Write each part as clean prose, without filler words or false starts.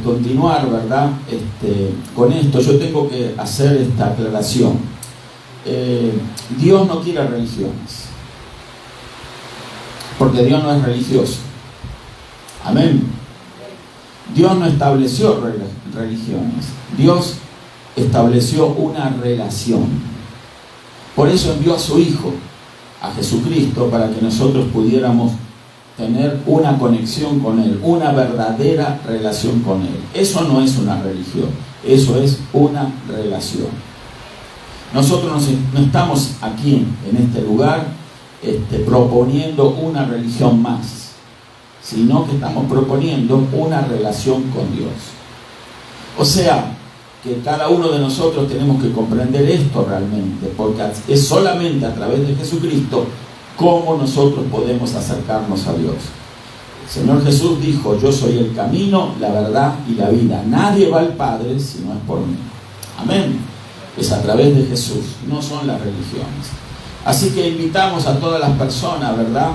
Continuar, ¿verdad? Con esto yo tengo que hacer esta aclaración. Dios no quiere religiones, porque Dios no es religioso. Amén. Dios no estableció religiones. Dios estableció una relación. Por eso envió a su Hijo, a Jesucristo, para que nosotros pudiéramos tener una conexión con Él, una verdadera relación con Él. Eso no es una religión, eso es una relación. Nosotros no estamos aquí en este lugar proponiendo una religión más, sino que estamos proponiendo una relación con Dios. O sea, que cada uno de nosotros tenemos que comprender esto realmente, porque es solamente a través de Jesucristo cómo nosotros podemos acercarnos a Dios. El Señor Jesús dijo: yo soy el camino, la verdad y la vida. Nadie va al Padre si no es por mí. Amén. Es a través de Jesús, no son las religiones. Así que invitamos a todas las personas, ¿verdad?,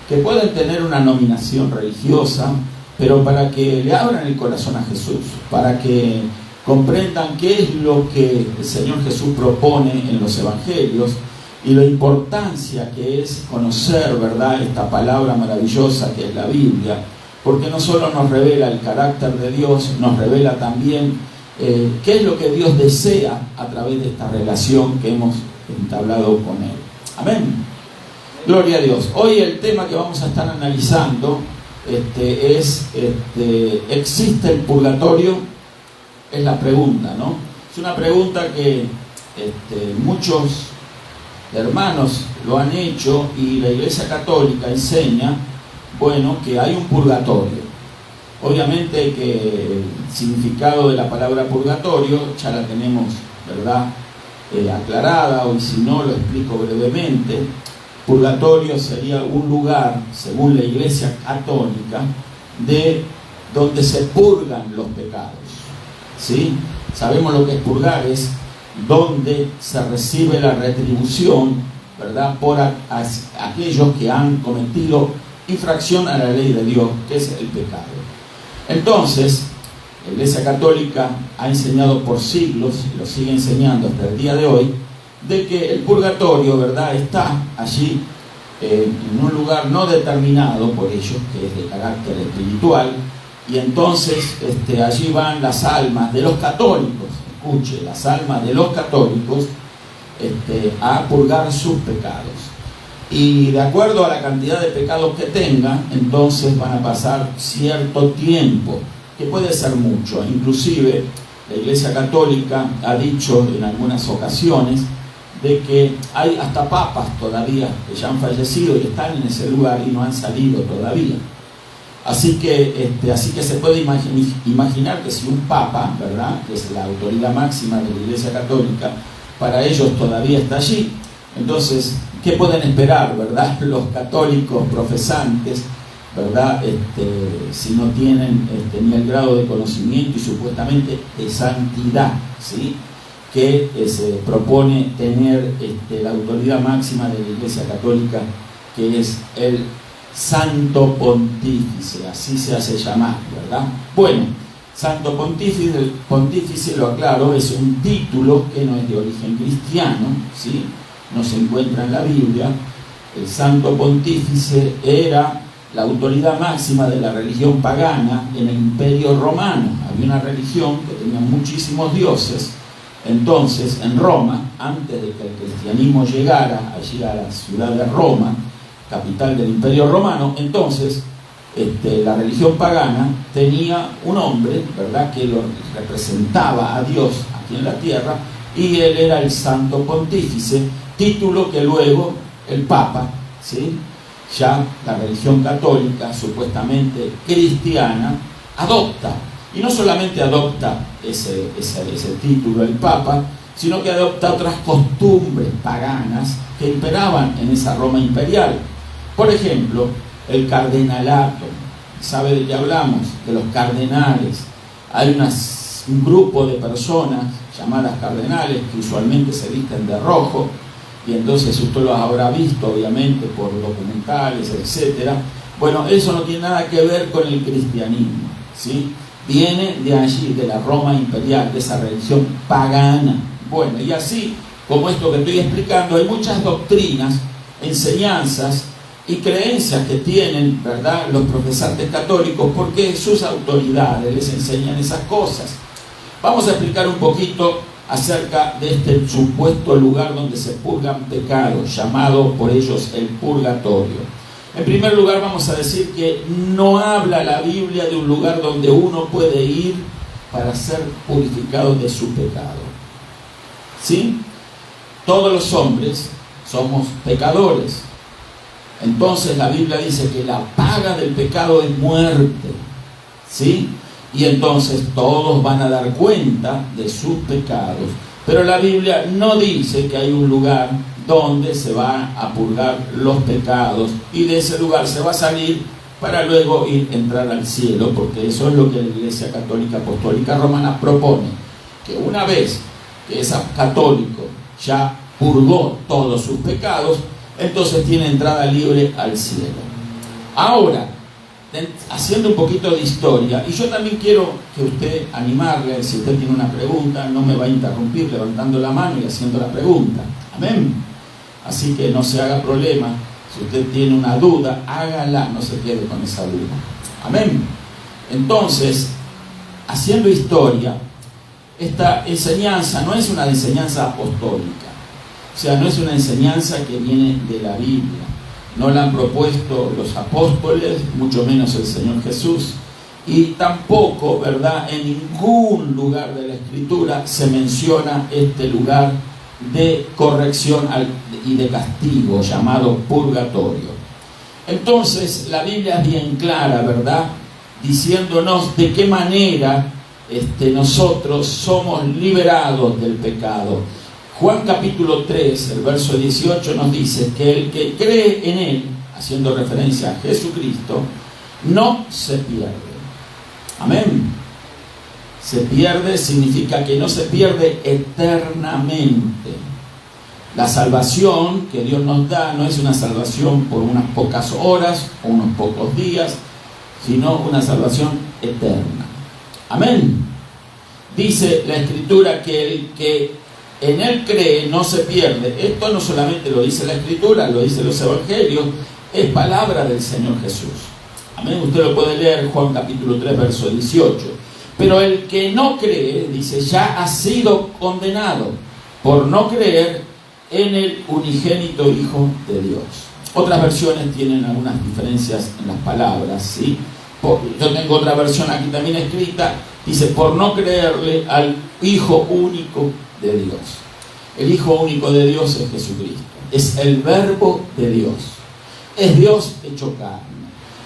que pueden tener una nominación religiosa, pero para que le abran el corazón a Jesús, para que comprendan qué es lo que el Señor Jesús propone en los evangelios y la importancia que es conocer, ¿verdad?, esta palabra maravillosa que es la Biblia, porque no solo nos revela el carácter de Dios, nos revela también qué es lo que Dios desea a través de esta relación que hemos entablado con Él. Amén. Gloria a Dios. Hoy el tema que vamos a estar analizando es ¿existe el purgatorio? Es la pregunta, ¿no? Es una pregunta que muchos hermanos lo han hecho, y la Iglesia Católica enseña, bueno, que hay un purgatorio. Obviamente que el significado de la palabra purgatorio ya la tenemos, ¿verdad?, aclarada, o si no lo explico brevemente. Purgatorio sería un lugar, según la Iglesia Católica, de donde se purgan los pecados, ¿sí? Sabemos lo que es purgar, es donde se recibe la retribución, ¿verdad?, por aquellos que han cometido infracción a la ley de Dios, que es el pecado. Entonces, la Iglesia Católica ha enseñado por siglos, y lo sigue enseñando hasta el día de hoy, de que el purgatorio, ¿verdad?, está allí en un lugar no determinado por ellos, que es de carácter espiritual, y entonces allí van las almas de los católicos, escuche, las almas de los católicos a purgar sus pecados. Y de acuerdo a la cantidad de pecados que tengan, entonces van a pasar cierto tiempo, que puede ser mucho. Inclusive la Iglesia Católica ha dicho en algunas ocasiones de que hay hasta papas todavía que ya han fallecido y están en ese lugar y no han salido todavía. Así que se puede imaginar que si un papa, ¿verdad?, que es la autoridad máxima de la Iglesia Católica, para ellos todavía está allí, entonces, ¿qué pueden esperar, verdad, los católicos profesantes, verdad, si no tienen ni el grado de conocimiento y supuestamente de santidad, ¿sí?, que se propone tener la autoridad máxima de la Iglesia Católica, que es el Santo Pontífice, así se hace llamar, ¿verdad? Bueno, Santo Pontífice, el Pontífice, lo aclaro, es un título que no es de origen cristiano, ¿sí?, no se encuentra en la Biblia. El Santo Pontífice era la autoridad máxima de la religión pagana en el Imperio Romano. Había una religión que tenía muchísimos dioses. Entonces, en Roma, antes de que el cristianismo llegara allí a la ciudad de Roma, capital del Imperio Romano, entonces la religión pagana tenía un hombre, ¿verdad?, que lo representaba a Dios aquí en la tierra, y él era el Santo Pontífice, título que luego el Papa, ¿sí?, ya la religión católica, supuestamente cristiana, adopta. Y no solamente adopta ese título el Papa, sino que adopta otras costumbres paganas que imperaban en esa Roma imperial. Por ejemplo, el cardenalato. ¿Sabe de qué hablamos? De los cardenales. Hay un grupo de personas llamadas cardenales que usualmente se visten de rojo, y entonces usted los habrá visto obviamente por documentales, etcétera. Bueno, eso no tiene nada que ver con el cristianismo, ¿sí? Viene de allí, de la Roma imperial, de esa religión pagana. Bueno, y así como esto que estoy explicando, hay muchas doctrinas, enseñanzas y creencias que tienen, ¿verdad?, los profesantes católicos, porque sus autoridades les enseñan esas cosas. Vamos a explicar un poquito acerca de este supuesto lugar donde se purgan pecados, llamado por ellos el purgatorio. En primer lugar, vamos a decir que no habla la Biblia de un lugar donde uno puede ir para ser purificado de su pecado. ¿Sí? Todos los hombres somos pecadores. Entonces la Biblia dice que la paga del pecado es muerte. ¿Sí? Y entonces todos van a dar cuenta de sus pecados. Pero la Biblia no dice que hay un lugar donde se va a purgar los pecados y de ese lugar se va a salir para luego entrar al cielo, porque eso es lo que la Iglesia Católica Apostólica Romana propone, que una vez que ese católico ya purgó todos sus pecados, entonces tiene entrada libre al cielo. Ahora, haciendo un poquito de historia, y yo también quiero que usted animarle, si usted tiene una pregunta, no me va a interrumpir levantando la mano y haciendo la pregunta. Amén. Así que no se haga problema. Si usted tiene una duda, hágala, no se quede con esa duda. Amén. Entonces, haciendo historia, esta enseñanza no es una enseñanza apostólica. O sea, no es una enseñanza que viene de la Biblia. No la han propuesto los apóstoles, mucho menos el Señor Jesús. Y tampoco, ¿verdad?, en ningún lugar de la Escritura se menciona este lugar de corrección y de castigo llamado purgatorio. Entonces la Biblia es bien clara, ¿verdad?, diciéndonos de qué manera nosotros somos liberados del pecado. Juan capítulo 3, el verso 18 nos dice que el que cree en Él, haciendo referencia a Jesucristo, no se pierde. Amén. Se pierde significa que no se pierde eternamente. La salvación que Dios nos da no es una salvación por unas pocas horas o unos pocos días, sino una salvación eterna. Amén. Dice la Escritura que el que en Él cree no se pierde. Esto no solamente lo dice la Escritura, lo dicen los Evangelios, es palabra del Señor Jesús. Amén. Usted lo puede leer en Juan capítulo 3, verso 18. Pero el que no cree, dice, ya ha sido condenado por no creer en el unigénito Hijo de Dios. Otras versiones tienen algunas diferencias en las palabras, ¿sí? Yo tengo otra versión aquí también escrita, dice, por no creerle al Hijo único de Dios. El Hijo único de Dios es Jesucristo. Es el Verbo de Dios. Es Dios hecho carne.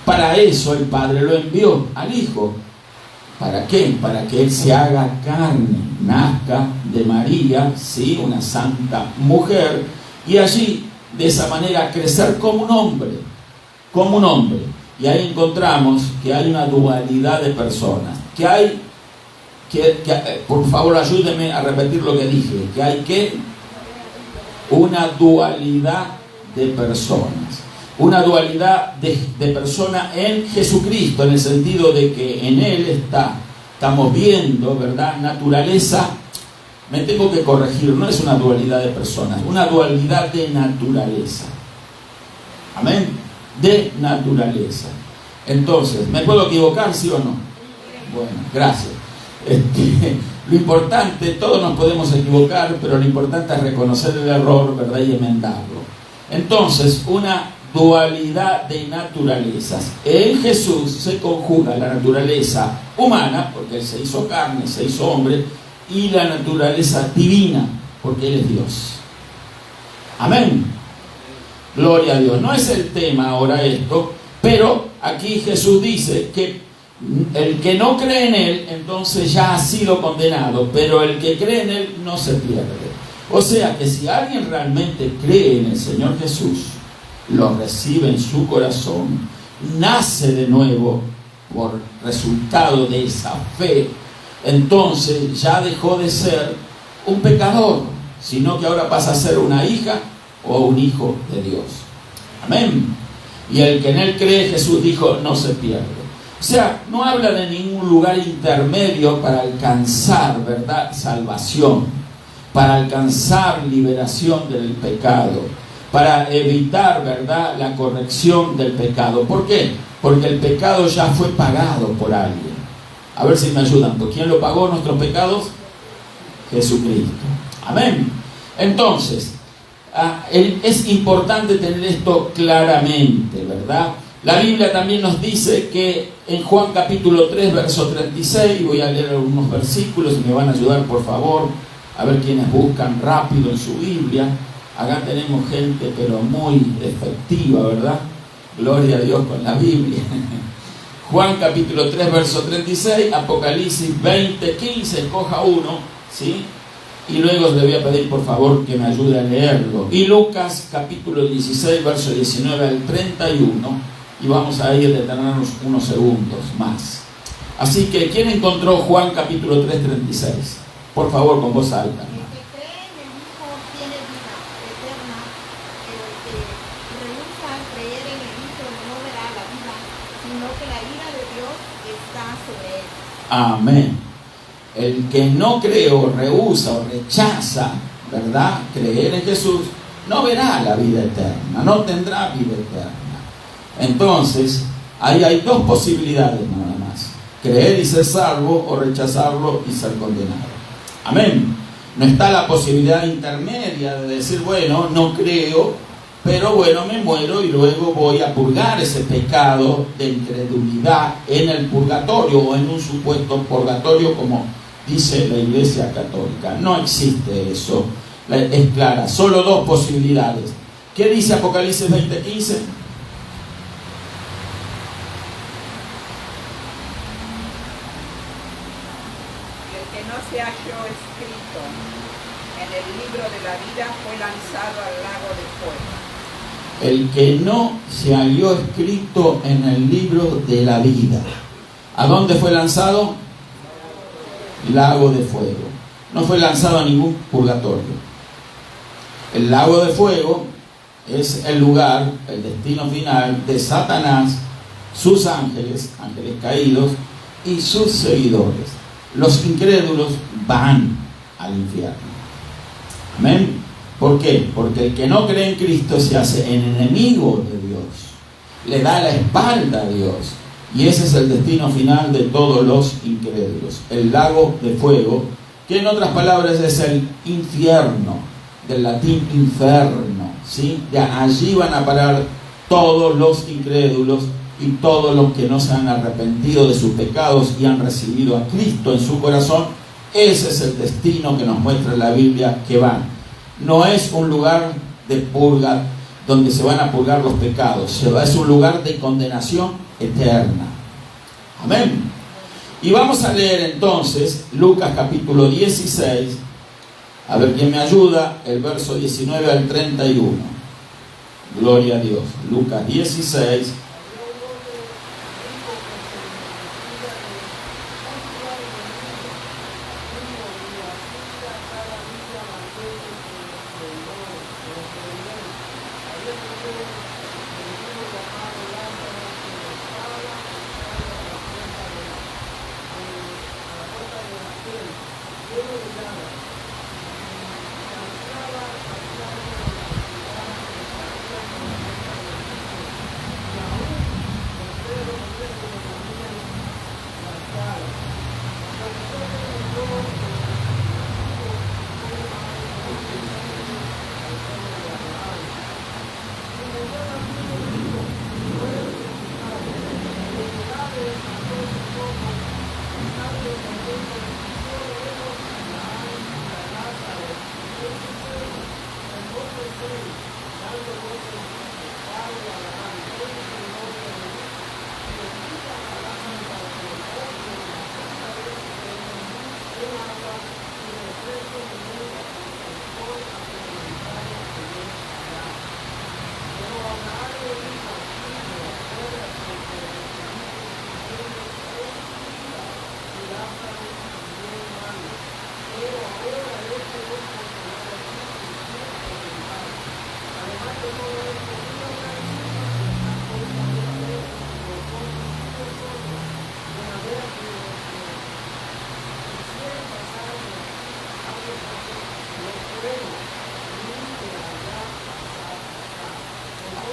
Para eso el Padre lo envió al Hijo. ¿Para qué? Para que Él se haga carne, nazca de María, ¿sí?, una santa mujer, y allí, de esa manera, crecer como un hombre, como un hombre. Y ahí encontramos que hay una dualidad de personas, por favor ayúdenme a repetir lo que dije, que hay una dualidad de personas. Una dualidad de persona en Jesucristo, en el sentido de que en Él estamos viendo, ¿verdad?, naturaleza. Me tengo que corregir, no es una dualidad de personas, una dualidad de naturaleza. Amén. De naturaleza. Entonces, ¿me puedo equivocar, sí o no? Bueno, gracias. Lo importante, todos nos podemos equivocar, pero lo importante es reconocer el error, ¿verdad?, y enmendarlo. Entonces, una dualidad de naturalezas. En Jesús se conjuga la naturaleza humana, porque Él se hizo carne, se hizo hombre, y la naturaleza divina, porque Él es Dios. Amén. Gloria a Dios. No es el tema ahora esto, pero aquí Jesús dice que el que no cree en Él, entonces ya ha sido condenado, pero el que cree en Él no se pierde. O sea que si alguien realmente cree en el Señor Jesús, lo recibe en su corazón, nace de nuevo por resultado de esa fe, entonces ya dejó de ser un pecador, sino que ahora pasa a ser una hija o un hijo de Dios. Amén. Y el que en Él cree, Jesús dijo, no se pierde. O sea, no habla de ningún lugar intermedio para alcanzar, ¿verdad?, salvación, para alcanzar liberación del pecado, para evitar, ¿verdad?, la corrección del pecado. ¿Por qué? Porque el pecado ya fue pagado por alguien. A ver si me ayudan. ¿Por quién lo pagó nuestros pecados? Jesucristo. Amén. Entonces, es importante tener esto claramente, ¿verdad? La Biblia también nos dice que en Juan capítulo 3, verso 36, voy a leer algunos versículos y me van a ayudar, por favor, a ver quienes buscan rápido en su Biblia. Acá tenemos gente, pero muy efectiva, ¿verdad? Gloria a Dios con la Biblia. Juan capítulo 3, verso 36, Apocalipsis 20, 15, escoja uno, ¿sí? Y luego le voy a pedir por favor que me ayude a leerlo. Y Lucas capítulo 16, verso 19 al 31. Y vamos a ir a detenernos unos segundos más. Así que, ¿quién encontró Juan capítulo 3, 36? Por favor, con voz alta. El que cree en el Hijo tiene vida eterna, pero el que rehúsa creer en el Hijo no verá la vida, sino que la ira de Dios está sobre él. Amén. El que no cree o rehúsa o rechaza, ¿verdad?, creer en Jesús, no verá la vida eterna, no tendrá vida eterna. Entonces, ahí hay dos posibilidades nada más: creer y ser salvo, o rechazarlo y ser condenado. Amén. No está la posibilidad intermedia de decir, bueno, no creo, pero bueno, me muero y luego voy a purgar ese pecado de incredulidad en el purgatorio o en un supuesto purgatorio, como dice la Iglesia Católica. No existe eso. Es clara. Solo dos posibilidades. ¿Qué dice Apocalipsis 20:15? Se halló escrito en el libro de la vida fue lanzado al lago de fuego. El que no se halló escrito en el libro de la vida. ¿A dónde fue lanzado? Lago de fuego. No fue lanzado a ningún purgatorio. El lago de fuego es el lugar, el destino final de Satanás, sus ángeles, ángeles caídos, y sus seguidores. Los incrédulos van al infierno. Amén. ¿Por qué? Porque el que no cree en Cristo se hace enemigo de Dios, le da la espalda a Dios, y ese es el destino final de todos los incrédulos, el lago de fuego, que en otras palabras es el infierno, del latín inferno, ¿sí? De allí van a parar todos los incrédulos y todos los que no se han arrepentido de sus pecados y han recibido a Cristo en su corazón. Ese es el destino que nos muestra la Biblia que van. No es un lugar de purga donde se van a purgar los pecados, es un lugar de condenación eterna. Amén. Y vamos a leer entonces Lucas capítulo 16, a ver quién me ayuda, el verso 19 al 31. Gloria a Dios. Lucas 16.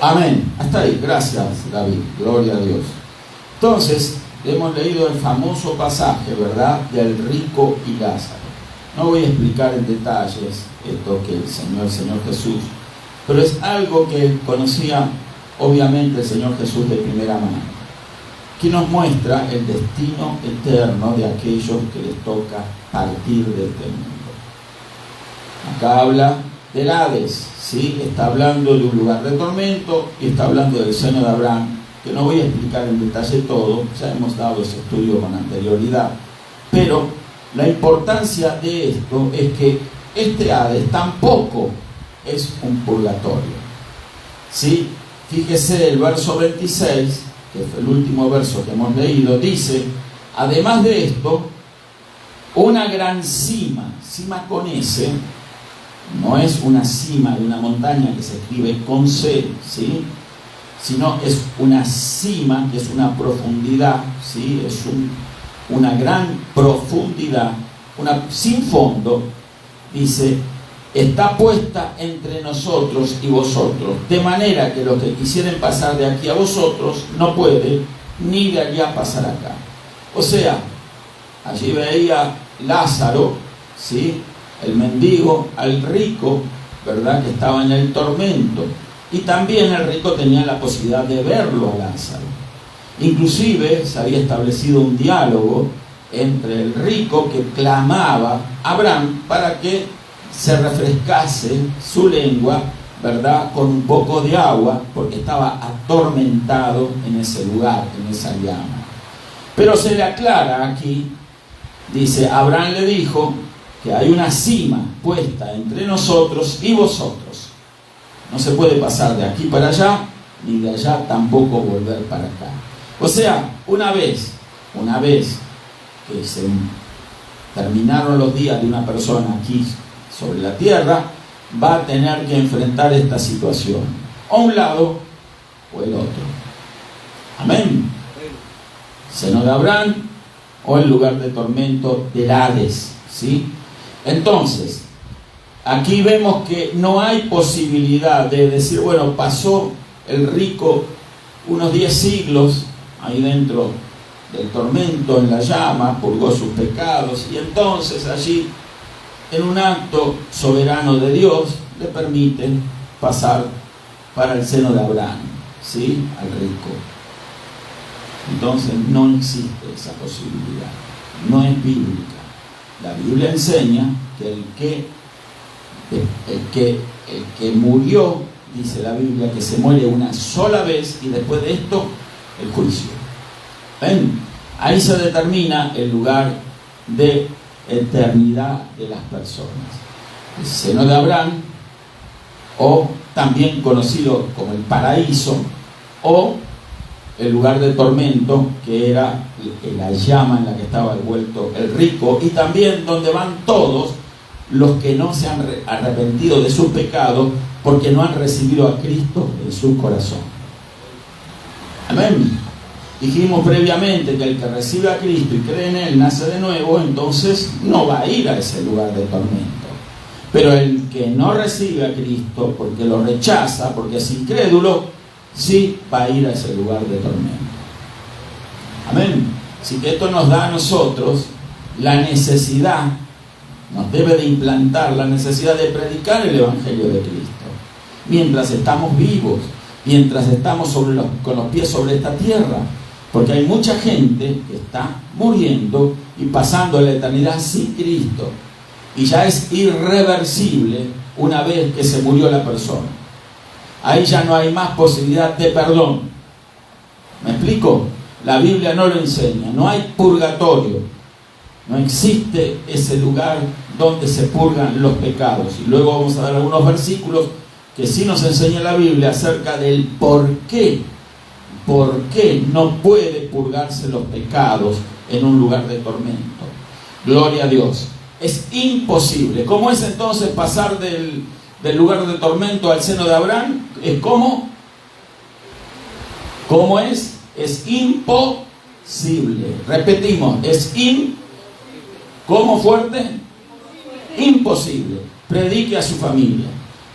Amén. Hasta ahí. Gracias, David. Gloria a Dios. Entonces, hemos leído el famoso pasaje, ¿verdad?, del rico y Lázaro. No voy a explicar en detalles esto que el Señor Jesús, pero es algo que conocía obviamente el Señor Jesús de primera mano, que nos muestra el destino eterno de aquellos que les toca partir de este mundo. Acá habla del Hades, ¿sí? Está hablando de un lugar de tormento y está hablando del seno de Abraham, que no voy a explicar en detalle todo, ya hemos dado ese estudio con anterioridad, pero la importancia de esto es que este Hades tampoco es un purgatorio, ¿sí? Fíjese el verso 26, que es el último verso que hemos leído, dice: además de esto, una gran cima con S, no es una cima de una montaña que se escribe con C, ¿sí?, sino es una cima, que es una profundidad, ¿sí?, es una gran profundidad, sin fondo, dice, está puesta entre nosotros y vosotros, de manera que los que quisieren pasar de aquí a vosotros no pueden, ni de allá pasar acá. O sea, allí veía Lázaro, ¿sí?, el mendigo, al rico, ¿verdad?, que estaba en el tormento. Y también el rico tenía la posibilidad de verlo a Lázaro. Inclusive se había establecido un diálogo entre el rico, que clamaba a Abraham para que se refrescase su lengua, ¿verdad?, con un poco de agua, porque estaba atormentado en ese lugar, en esa llama. Pero se le aclara aquí, dice: Abraham le dijo que hay una cima puesta entre nosotros y vosotros. No se puede pasar de aquí para allá, ni de allá tampoco volver para acá. O sea, una vez que se terminaron los días de una persona aquí sobre la tierra, va a tener que enfrentar esta situación, a un lado o el otro. Amén. Seno de Abraham o el lugar de tormento del Hades, ¿sí? Entonces, aquí vemos que no hay posibilidad de decir, bueno, pasó el rico unos 10 siglos ahí dentro del tormento, en la llama, purgó sus pecados, y entonces allí, en un acto soberano de Dios, le permiten pasar para el seno de Abraham, ¿sí?, al rico. Entonces no existe esa posibilidad, no es bíblica. La Biblia enseña que el que murió, dice la Biblia, que se muere una sola vez y después de esto el juicio. ¿Ven? Ahí se determina el lugar de eternidad de las personas. El seno de Abraham, o también conocido como el paraíso, o el lugar de tormento, que era la llama en la que estaba envuelto el rico, y también donde van todos los que no se han arrepentido de sus pecados porque no han recibido a Cristo en su corazón. Amén. Dijimos previamente que el que recibe a Cristo y cree en Él nace de nuevo, entonces no va a ir a ese lugar de tormento. Pero el que no recibe a Cristo porque lo rechaza, porque es incrédulo, sí va a ir a ese lugar de tormento. Amén. Así que esto nos da a nosotros la necesidad, nos debe de implantar la necesidad de predicar el Evangelio de Cristo mientras estamos vivos, mientras estamos con los pies sobre esta tierra, porque hay mucha gente que está muriendo y pasando la eternidad sin Cristo, y ya es irreversible una vez que se murió la persona. Ahí ya no hay más posibilidad de perdón. ¿Me explico? La Biblia no lo enseña, no hay purgatorio, no existe ese lugar donde se purgan los pecados. Y luego vamos a dar algunos versículos que sí nos enseña la Biblia acerca del por qué no puede purgarse los pecados en un lugar de tormento. Gloria a Dios. Es imposible. ¿Cómo es entonces pasar del lugar de tormento al seno de Abraham? ¿Cómo es? Es imposible. Repetimos, ¿cómo fuerte? Imposible. predique a su familia,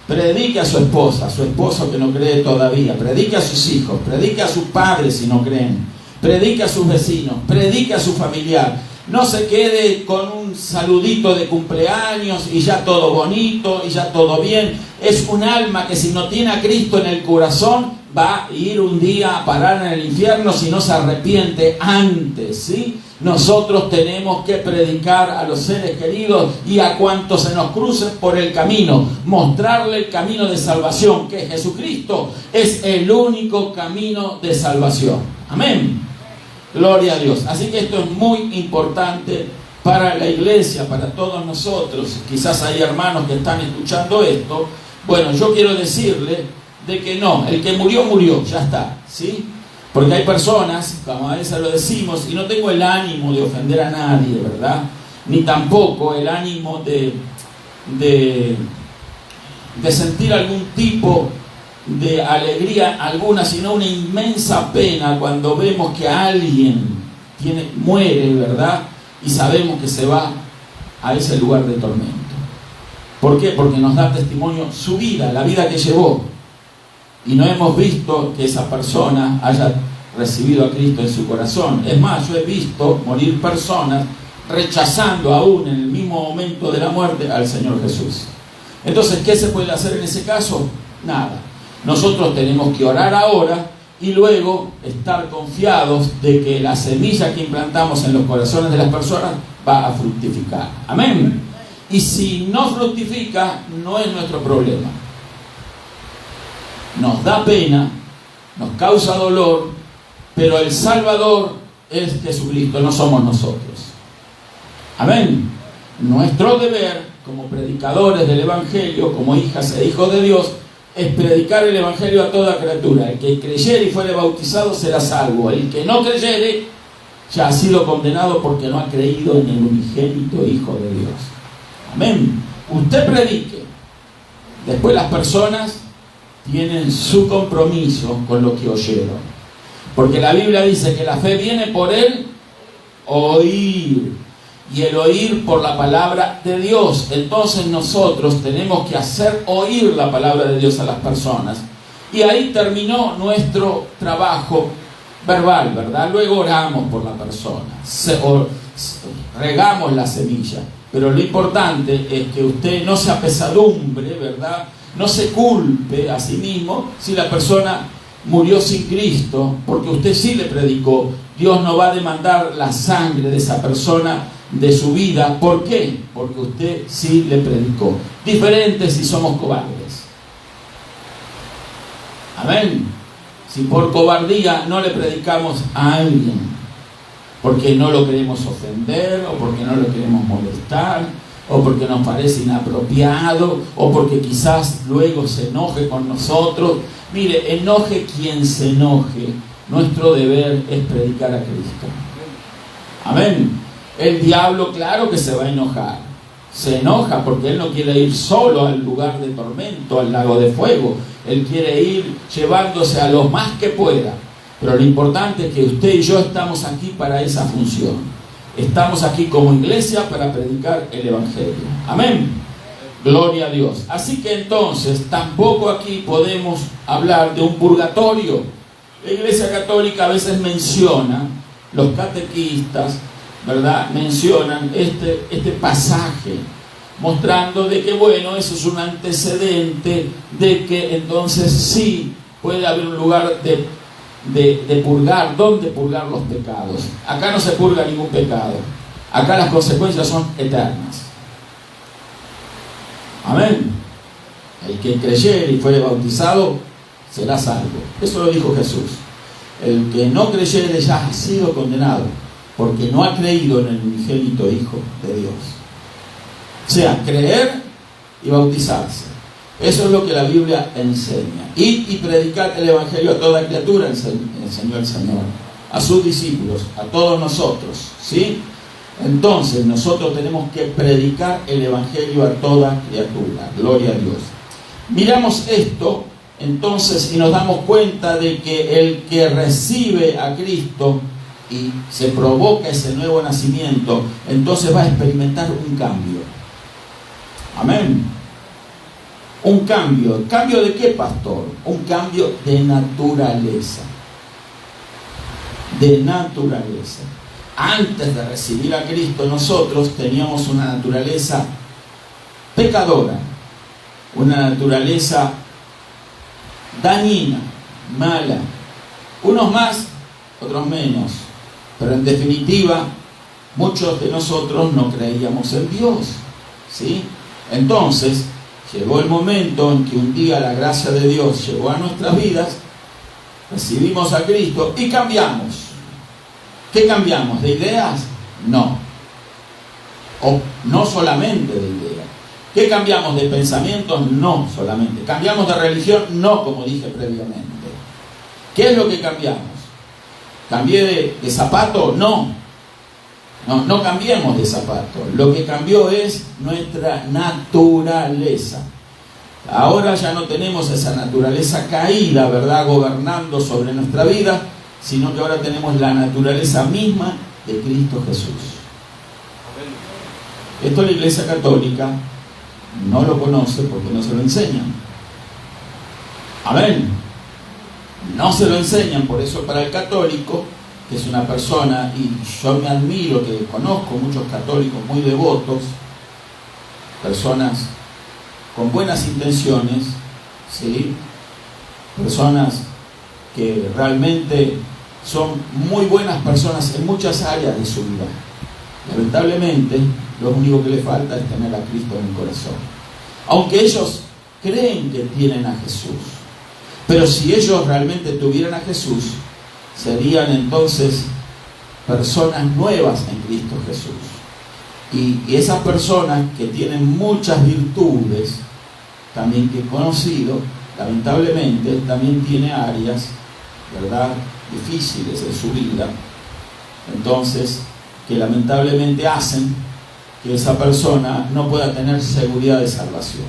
predique a su esposa, a su esposo que no cree todavía, predique a sus hijos, predique a sus padres si no creen, predique a sus vecinos, predique a su familiar. No se quede con un saludito de cumpleaños y ya todo bonito y ya todo bien. Es un alma que si no tiene a Cristo en el corazón va a ir un día a parar en el infierno si no se arrepiente antes, ¿sí? Nosotros tenemos que predicar a los seres queridos y a cuantos se nos crucen por el camino, mostrarle el camino de salvación, que Jesucristo es el único camino de salvación. Amén. Gloria a Dios. Así que esto es muy importante para la iglesia, para todos nosotros. Quizás hay hermanos que están escuchando esto. Bueno, yo quiero decirle de que no, el que murió, murió, ya está, ¿sí? Porque hay personas, como a veces lo decimos, y no tengo el ánimo de ofender a nadie, ¿verdad? Ni tampoco el ánimo de sentir algún tipo de alegría alguna, sino una inmensa pena cuando vemos que alguien muere, ¿verdad? Y sabemos que se va a ese lugar de tormento. ¿Por qué? Porque nos da testimonio su vida, la vida que llevó. Y no hemos visto que esa persona haya recibido a Cristo en su corazón. Es más, yo he visto morir personas rechazando aún en el mismo momento de la muerte al Señor Jesús. Entonces, ¿qué se puede hacer en ese caso? Nada. Nosotros tenemos que orar ahora y luego estar confiados de que la semilla que implantamos en los corazones de las personas va a fructificar. Amén. Y si no fructifica, no es nuestro problema. Nos da pena, nos causa dolor, pero el Salvador es Jesucristo, no somos nosotros. Amén. Nuestro deber como predicadores del Evangelio, como hijas e hijos de Dios, es predicar el Evangelio a toda criatura. El que creyere y fuere bautizado será salvo. El que no creyere ya ha sido condenado porque no ha creído en el unigénito Hijo de Dios. Amén. Usted predique. Después las personas tienen su compromiso con lo que oyeron. Porque la Biblia dice que la fe viene por el oír. Y el oír por la palabra de Dios. Entonces nosotros tenemos que hacer oír la palabra de Dios a las personas. Y ahí terminó nuestro trabajo verbal, ¿verdad? Luego oramos por la persona, regamos la semilla. Pero lo importante es que usted no se apesadumbre, ¿verdad? No se culpe a sí mismo si la persona murió sin Cristo, porque usted sí le predicó. Dios no va a demandar la sangre de esa persona de su vida. ¿Por qué? Porque usted sí le predicó. Diferente si somos cobardes. Amén. Si por cobardía no le predicamos a alguien, porque no lo queremos ofender, o porque no lo queremos molestar, o porque nos parece inapropiado, o porque quizás luego se enoje con nosotros. Mire, enoje quien se enoje. Nuestro deber es predicar a Cristo. Amén. El diablo, claro que se va a enojar. Se enoja porque él no quiere ir solo al lugar de tormento, al lago de fuego. Él quiere ir llevándose a los más que pueda. Pero lo importante es que usted y yo estamos aquí para esa función. Estamos aquí como iglesia para predicar el Evangelio. Amén. Gloria a Dios. Así que entonces tampoco aquí podemos hablar de un purgatorio. La Iglesia Católica a veces menciona, los catequistas, ¿verdad?, mencionan este pasaje, mostrando de que, bueno, eso es un antecedente de que entonces sí puede haber un lugar de purgar, donde purgar los pecados. Acá no se purga ningún pecado. Acá las consecuencias son eternas. Amén. El que creyere y fuere bautizado será salvo. Eso lo dijo Jesús. El que no creyere ya ha sido condenado, porque no ha creído en el unigénito Hijo de Dios. O sea, creer y bautizarse. Eso es lo que la Biblia enseña. Y predicar el Evangelio a toda criatura, enseñó el Señor. A sus discípulos, a todos nosotros. ¿Sí? Entonces, nosotros tenemos que predicar el Evangelio a toda criatura. Gloria a Dios. Miramos esto, entonces, y nos damos cuenta de que el que recibe a Cristo y se provoca ese nuevo nacimiento, entonces va a experimentar un cambio. Amén. Un cambio. ¿Cambio de qué, pastor? Un cambio de naturaleza. De naturaleza. Antes de recibir a Cristo, nosotros teníamos una naturaleza pecadora, una naturaleza dañina, mala. Unos más, otros menos. Pero en definitiva, muchos de nosotros no creíamos en Dios, ¿sí? Entonces, llegó el momento en que un día la gracia de Dios llegó a nuestras vidas, recibimos a Cristo y cambiamos. ¿Qué cambiamos? ¿De ideas? No. O no solamente de ideas. ¿Qué cambiamos? ¿De pensamientos? No solamente. ¿Cambiamos de religión? No, como dije previamente. ¿Qué es lo que cambiamos? ¿Cambié de zapato? No. No cambiemos de zapato. Lo que cambió es nuestra naturaleza. Ahora ya no tenemos esa naturaleza caída, ¿verdad?, gobernando sobre nuestra vida, sino que ahora tenemos la naturaleza misma de Cristo Jesús. Esto la Iglesia Católica no lo conoce porque no se lo enseñan. Amén. No se lo enseñan, por eso para el católico, que es una persona, y yo me admiro, que conozco muchos católicos muy devotos, personas con buenas intenciones, ¿sí? Personas que realmente son muy buenas personas en muchas áreas de su vida. Lamentablemente, lo único que le falta es tener a Cristo en el corazón. Aunque ellos creen que tienen a Jesús, pero si ellos realmente tuvieran a Jesús, serían entonces personas nuevas en Cristo Jesús. Y esas personas que tienen muchas virtudes, también que he conocido, lamentablemente también tiene áreas, ¿verdad?, difíciles en su vida, entonces, que lamentablemente hacen que esa persona no pueda tener seguridad de salvación.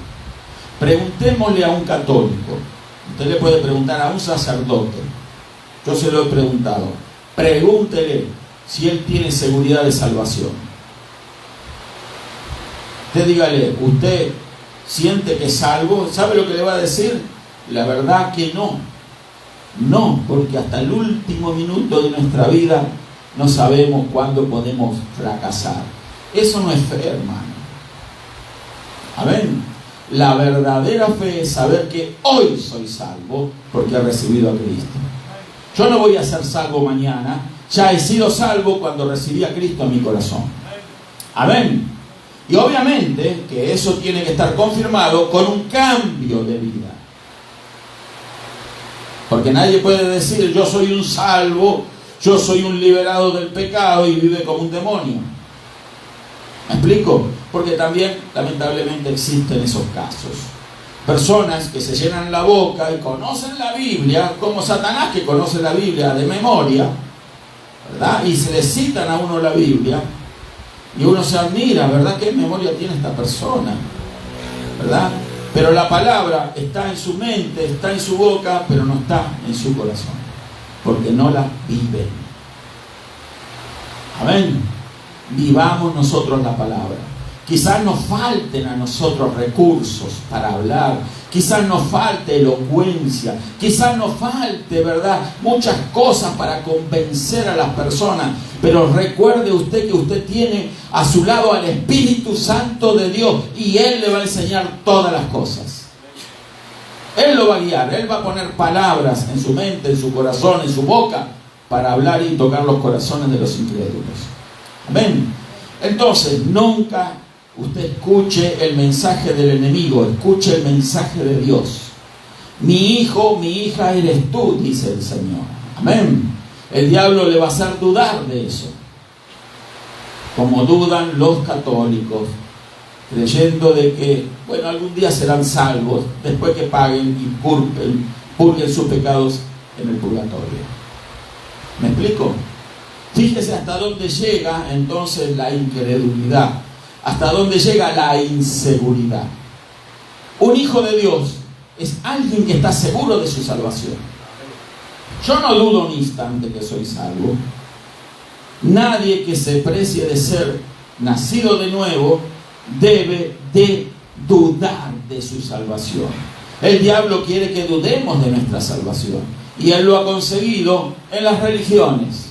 Preguntémosle a un católico, usted le puede preguntar a un sacerdote, yo se lo he preguntado, pregúntele si él tiene seguridad de salvación. Usted dígale, ¿usted siente que es salvo? ¿Sabe lo que le va a decir? La verdad que no. No, porque hasta el último minuto de nuestra vida no sabemos cuándo podemos fracasar. Eso no es fe, hermano. Amén. La verdadera fe es saber que hoy soy salvo porque he recibido a Cristo. Yo no voy a ser salvo mañana. Ya he sido salvo cuando recibí a Cristo en mi corazón. Amén. Y obviamente que eso tiene que estar confirmado con un cambio de vida. Porque nadie puede decir, yo soy un salvo, yo soy un liberado del pecado y vive como un demonio. ¿Me explico? Porque también, lamentablemente, existen esos casos. Personas que se llenan la boca y conocen la Biblia, como Satanás que conoce la Biblia de memoria, ¿verdad? Y se le citan a uno la Biblia, y uno se admira, ¿verdad? ¿Qué memoria tiene esta persona? ¿Verdad? Pero la palabra está en su mente, está en su boca, pero no está en su corazón, porque no la viven. Amén. Vivamos nosotros la palabra. Quizás nos falten a nosotros recursos para hablar, quizás nos falte elocuencia, quizás nos falte, ¿verdad?, muchas cosas para convencer a las personas, pero recuerde usted que usted tiene a su lado al Espíritu Santo de Dios y Él le va a enseñar todas las cosas. Él lo va a guiar, Él va a poner palabras en su mente, en su corazón, en su boca, para hablar y tocar los corazones de los incrédulos. Amén. Entonces, nunca usted escuche el mensaje del enemigo, escuche el mensaje de Dios. Mi hijo, mi hija eres tú, dice el Señor. Amén. El diablo le va a hacer dudar de eso, como dudan los católicos, creyendo de que, bueno, algún día serán salvos después que paguen y purguen sus pecados en el purgatorio. ¿Me explico? Fíjese hasta dónde llega entonces la incredulidad, hasta dónde llega la inseguridad. Un hijo de Dios es alguien que está seguro de su salvación. Yo no dudo un instante que soy salvo. Nadie que se precie de ser nacido de nuevo debe de dudar de su salvación. El diablo quiere que dudemos de nuestra salvación. Y él lo ha conseguido en las religiones,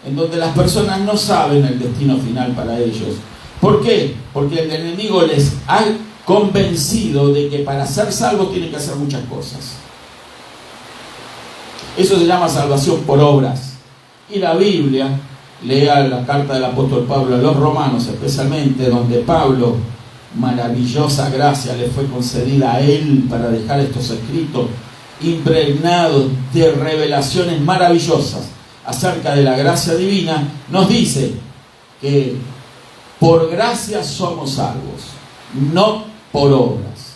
en donde las personas no saben el destino final para ellos. ¿Por qué? Porque el enemigo les ha convencido de que para ser salvos tienen que hacer muchas cosas. Eso se llama salvación por obras. Y la Biblia, lea la carta del apóstol Pablo a los romanos especialmente, donde Pablo, maravillosa gracia le fue concedida a él para dejar estos escritos impregnados de revelaciones maravillosas acerca de la gracia divina, nos dice que por gracia somos salvos, no por obras.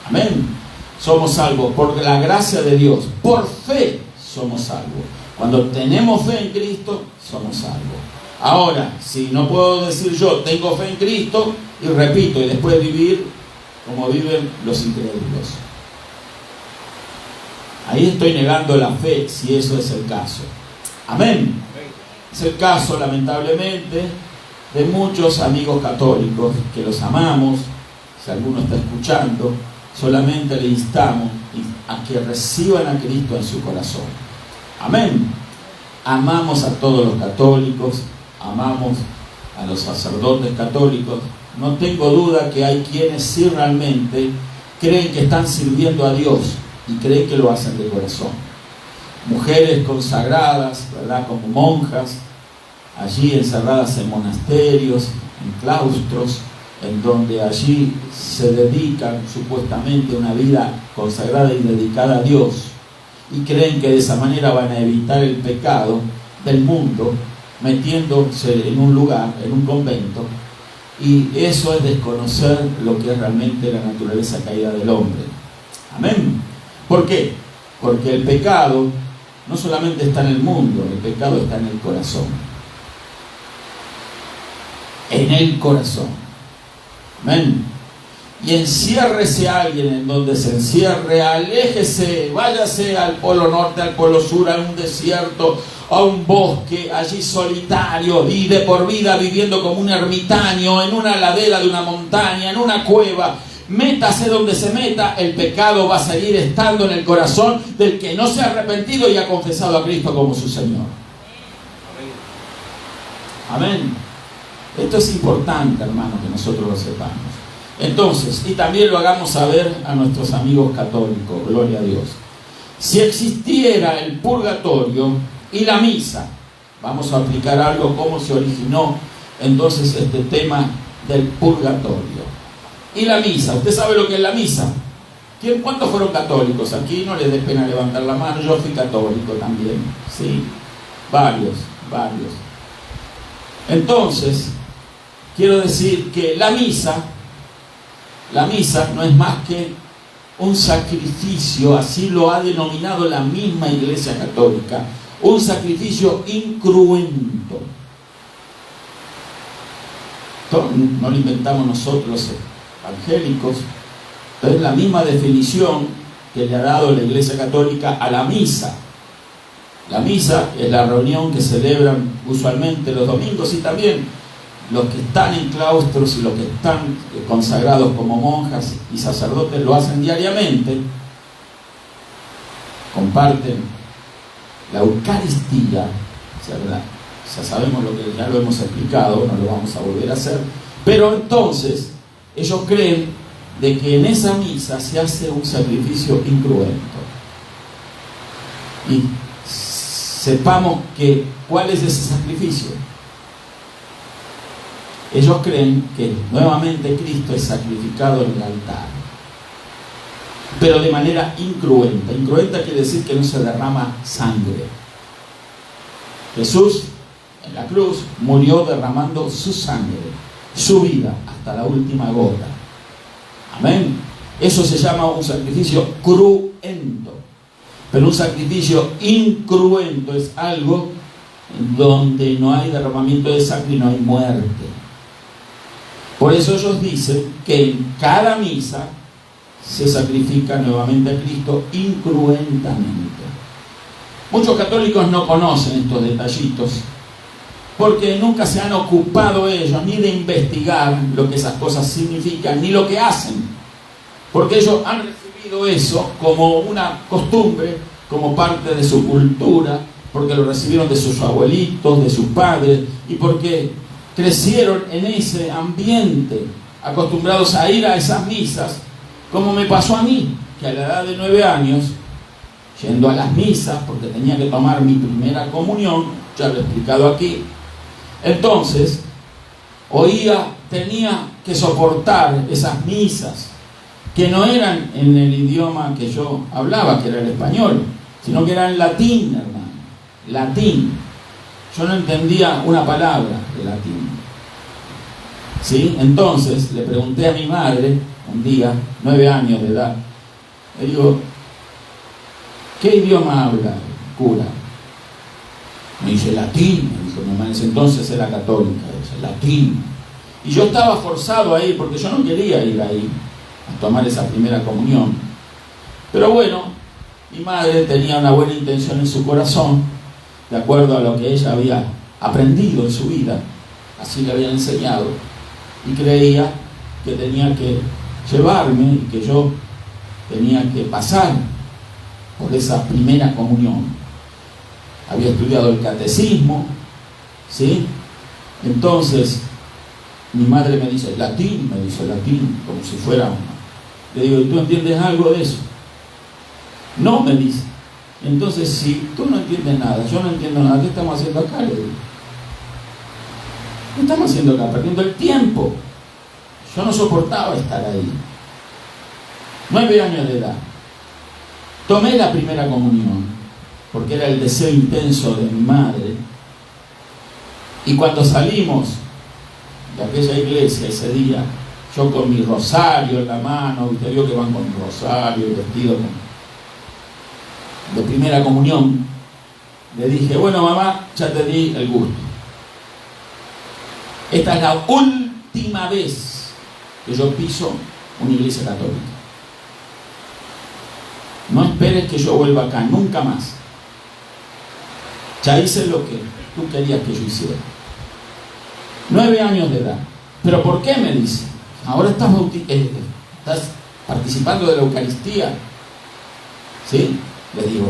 Amén. Somos salvos por la gracia de Dios, por fe somos salvos. Cuando tenemos fe en Cristo, somos salvos. Ahora, si no puedo decir yo tengo fe en Cristo y repito, y después vivir como viven los incrédulos, ahí estoy negando la fe, si eso es el caso. Amén. Es el caso, lamentablemente, de muchos amigos católicos que los amamos. Si alguno está escuchando, solamente le instamos a que reciban a Cristo en su corazón. Amén. Amamos a todos los católicos, amamos a los sacerdotes católicos. No tengo duda que hay quienes sí realmente creen que están sirviendo a Dios y creen que lo hacen de corazón. Mujeres consagradas, ¿verdad?, como monjas, allí encerradas en monasterios, en claustros, en donde allí se dedican supuestamente una vida consagrada y dedicada a Dios, y creen que de esa manera van a evitar el pecado del mundo, metiéndose en un lugar, en un convento, y eso es desconocer lo que es realmente la naturaleza caída del hombre. Amén. ¿Por qué? Porque el pecado no solamente está en el mundo, el pecado está en el corazón. En el corazón. Amén. Y enciérrese a alguien en donde se encierre, aléjese, váyase al polo norte, al polo sur, a un desierto, a un bosque, allí solitario y de por vida viviendo como un ermitaño, en una ladera de una montaña, en una cueva. Métase donde se meta, el pecado va a seguir estando en el corazón del que no se ha arrepentido y ha confesado a Cristo como su Señor. Amén. Esto es importante, hermanos, que nosotros lo sepamos. Entonces, y también lo hagamos saber a nuestros amigos católicos, gloria a Dios. Si existiera el purgatorio y la misa, vamos a aplicar algo cómo se originó entonces este tema del purgatorio. Y la misa, ¿usted sabe lo que es la misa? ¿Cuántos fueron católicos? Aquí no les dé pena levantar la mano, yo fui católico también, ¿sí? Varios. Entonces, quiero decir que la misa no es más que un sacrificio, así lo ha denominado la misma Iglesia Católica, un sacrificio incruento. No lo inventamos nosotros los evangélicos, pero es la misma definición que le ha dado la Iglesia Católica a la misa. La misa es la reunión que celebran usualmente los domingos, y también los que están en claustros y los que están consagrados como monjas y sacerdotes lo hacen diariamente. Comparten la Eucaristía, ¿verdad? Ya sabemos lo que ya lo hemos explicado, no lo vamos a volver a hacer. Pero entonces ellos creen de que en esa misa se hace un sacrificio incruento. Y sepamos que ¿cuál es ese sacrificio? Ellos creen que nuevamente Cristo es sacrificado en el altar, pero de manera incruenta. Incruenta quiere decir que no se derrama sangre. Jesús en la cruz murió derramando su sangre, su vida, hasta la última gota. Amén. Eso se llama un sacrificio cruento. Pero un sacrificio incruento es algo donde no hay derramamiento de sangre y no hay muerte. Por eso ellos dicen que en cada misa se sacrifica nuevamente a Cristo incruentamente. Muchos católicos no conocen estos detallitos porque nunca se han ocupado ellos ni de investigar lo que esas cosas significan, ni lo que hacen, porque ellos han recibido eso como una costumbre, como parte de su cultura, porque lo recibieron de sus abuelitos, de sus padres, y porque crecieron en ese ambiente, acostumbrados a ir a esas misas, como me pasó a mí, que a la edad de 9 años, yendo a las misas, porque tenía que tomar mi primera comunión, ya lo he explicado aquí, entonces tenía que soportar esas misas, que no eran en el idioma que yo hablaba, que era el español, sino que era en latín, hermano, latín. Yo no entendía una palabra de latín. ¿Sí? Entonces le pregunté a mi madre, un día, 9 años de edad, le digo, ¿qué idioma habla, cura? Me dice, latín. Me dijo, mi mamá en ese entonces era católica, dice, latín. Y yo estaba forzado a ir, porque yo no quería ir ahí a tomar esa primera comunión. Pero bueno, mi madre tenía una buena intención en su corazón, de acuerdo a lo que ella había aprendido en su vida, así le habían enseñado, y creía que tenía que llevarme y que yo tenía que pasar por esa primera comunión. Había estudiado el catecismo, ¿sí? Entonces mi madre me dice latín, como si fuera una. Le digo, ¿tú entiendes algo de eso? No, me dice. Entonces, si tú no entiendes nada, yo no entiendo nada, ¿qué estamos haciendo acá? Le digo, ¿qué estamos haciendo acá? Perdiendo el tiempo. Yo no soportaba estar ahí. 9 años de edad. Tomé la primera comunión, porque era el deseo intenso de mi madre. Y cuando salimos de aquella iglesia ese día, yo con mi rosario en la mano, viste, yo que van con rosario, vestido de primera comunión, le dije, bueno mamá, ya te di el gusto. Esta es la última vez que yo piso una iglesia católica. No esperes que yo vuelva acá, nunca más. Ya hice lo que tú querías que yo hiciera. 9 años de edad. ¿Pero por qué? Me dice. Ahora estás participando de la Eucaristía. ¿Sí? Le digo,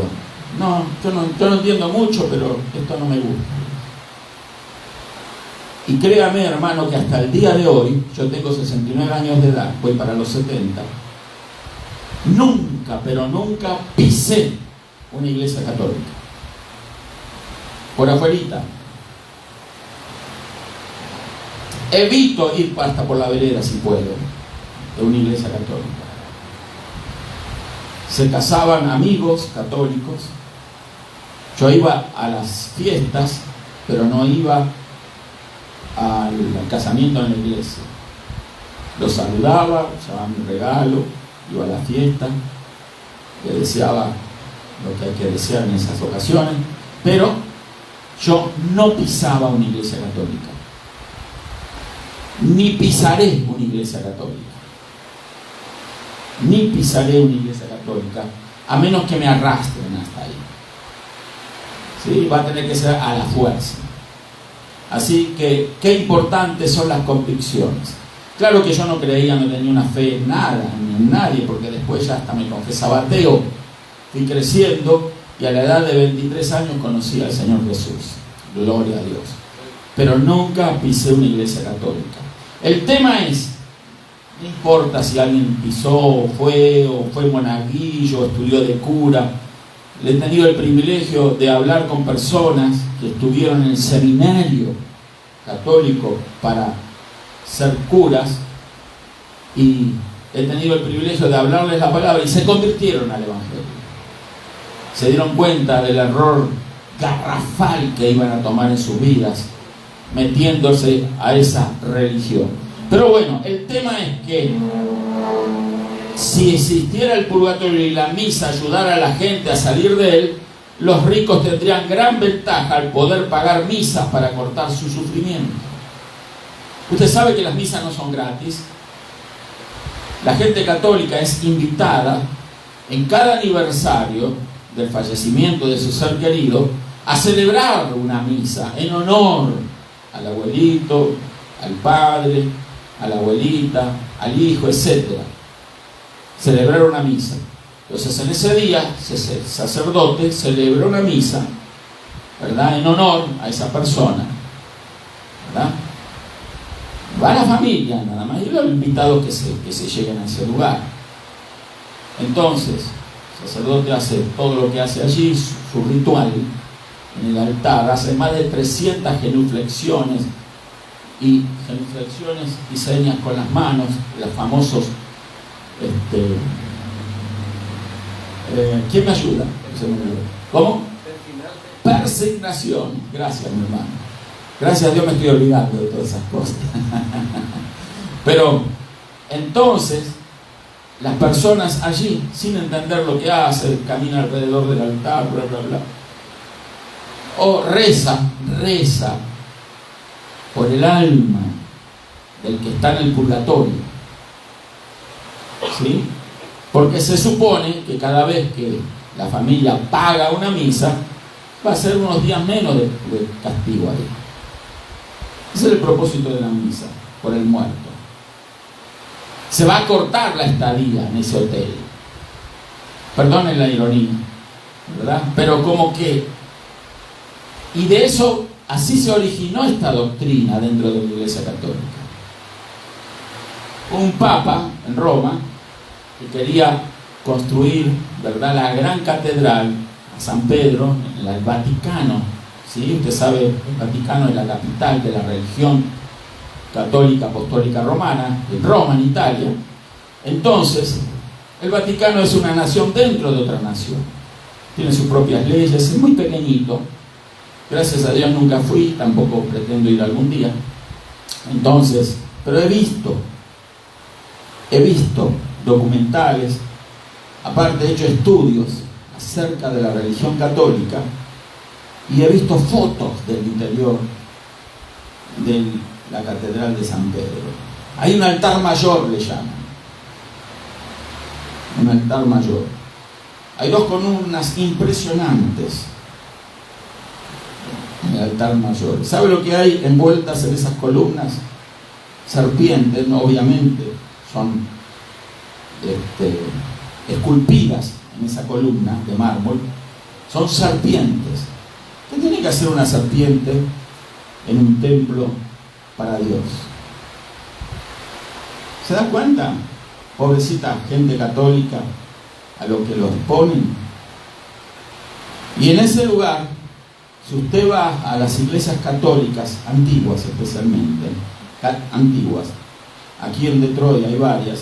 no, yo no entiendo mucho, pero esto no me gusta. Y créame, hermano, que hasta el día de hoy, yo tengo 69 años de edad, voy para los 70, nunca, pero nunca pisé una iglesia católica. Por afuerita. Evito ir hasta por la vereda, si puedo, de una iglesia católica. Se casaban amigos católicos. Yo iba a las fiestas, pero no iba al casamiento en la iglesia. Los saludaba, llevaba mi regalo, iba a la fiesta, le deseaba lo que hay que desear en esas ocasiones, pero yo no pisaba una iglesia católica. Ni pisaré una iglesia católica. Ni pisaré una iglesia católica, a menos que me arrastren hasta ahí. ¿Sí? Va a tener que ser a la fuerza. Así que, qué importantes son las convicciones. Claro que yo no creía, no tenía una fe en nada, ni en nadie, porque después ya hasta me confesaba ateo. Fui creciendo y a la edad de 23 años conocí al Señor Jesús. Gloria a Dios. Pero nunca pisé una iglesia católica. El tema es, no importa si alguien pisó, fue monaguillo, estudió de cura. He tenido el privilegio de hablar con personas que estuvieron en el seminario católico para ser curas, y he tenido el privilegio de hablarles la palabra y se convirtieron al Evangelio. Se dieron cuenta del error garrafal que iban a tomar en sus vidas metiéndose a esa religión. Pero bueno, el tema es que si existiera el purgatorio y la misa ayudara a la gente a salir de él, los ricos tendrían gran ventaja al poder pagar misas para cortar su sufrimiento. Usted sabe que las misas no son gratis. La gente católica es invitada en cada aniversario del fallecimiento de su ser querido a celebrar una misa en honor al abuelito, al padre, a la abuelita, al hijo, etc. Celebrar una misa. Entonces en ese día el sacerdote celebra una misa, ¿verdad?, en honor a esa persona, ¿verdad? Va la familia nada más y los invitados que se lleguen a ese lugar. Entonces el sacerdote hace todo lo que hace allí, su ritual en el altar, hace más de 300 genuflexiones y señas con las manos, los famosos ¿quién me ayuda? ¿Cómo? Persignación. Gracias, mi hermano. Gracias a Dios me estoy olvidando de todas esas cosas. Pero entonces las personas allí, sin entender lo que hace, caminan alrededor del altar, bla bla bla, o reza por el alma del que está en el purgatorio, ¿sí? Porque se supone que cada vez que la familia paga una misa, va a ser unos días menos de castigo ahí. Ese es el propósito de la misa, por el muerto. Se va a cortar la estadía en ese hotel. Perdonen la ironía, ¿verdad? Pero como que... Y de eso, así se originó esta doctrina dentro de la Iglesia Católica. Un papa en Roma que quería construir, ¿verdad?, la gran catedral a San Pedro en el Vaticano, ¿sí? Usted sabe, el Vaticano es la capital de la religión católica apostólica romana, en Roma, en Italia. Entonces, el Vaticano es una nación dentro de otra nación, tiene sus propias leyes, es muy pequeñito. Gracias a Dios nunca fui, tampoco pretendo ir algún día. Entonces, pero he visto documentales, aparte he hecho estudios acerca de la religión católica y he visto fotos del interior de la Catedral de San Pedro. Hay un altar mayor, le llaman. Un altar mayor. Hay dos columnas impresionantes en el altar mayor. ¿Sabe lo que hay envueltas en esas columnas? Serpientes, no, obviamente, son esculpidas en esa columna de mármol. Son serpientes. ¿Qué tiene que hacer una serpiente en un templo para Dios? ¿Se da cuenta? Pobrecita gente católica a lo que los ponen. Y en ese lugar, si usted va a las iglesias católicas antiguas, especialmente antiguas, aquí en Detroit hay varias,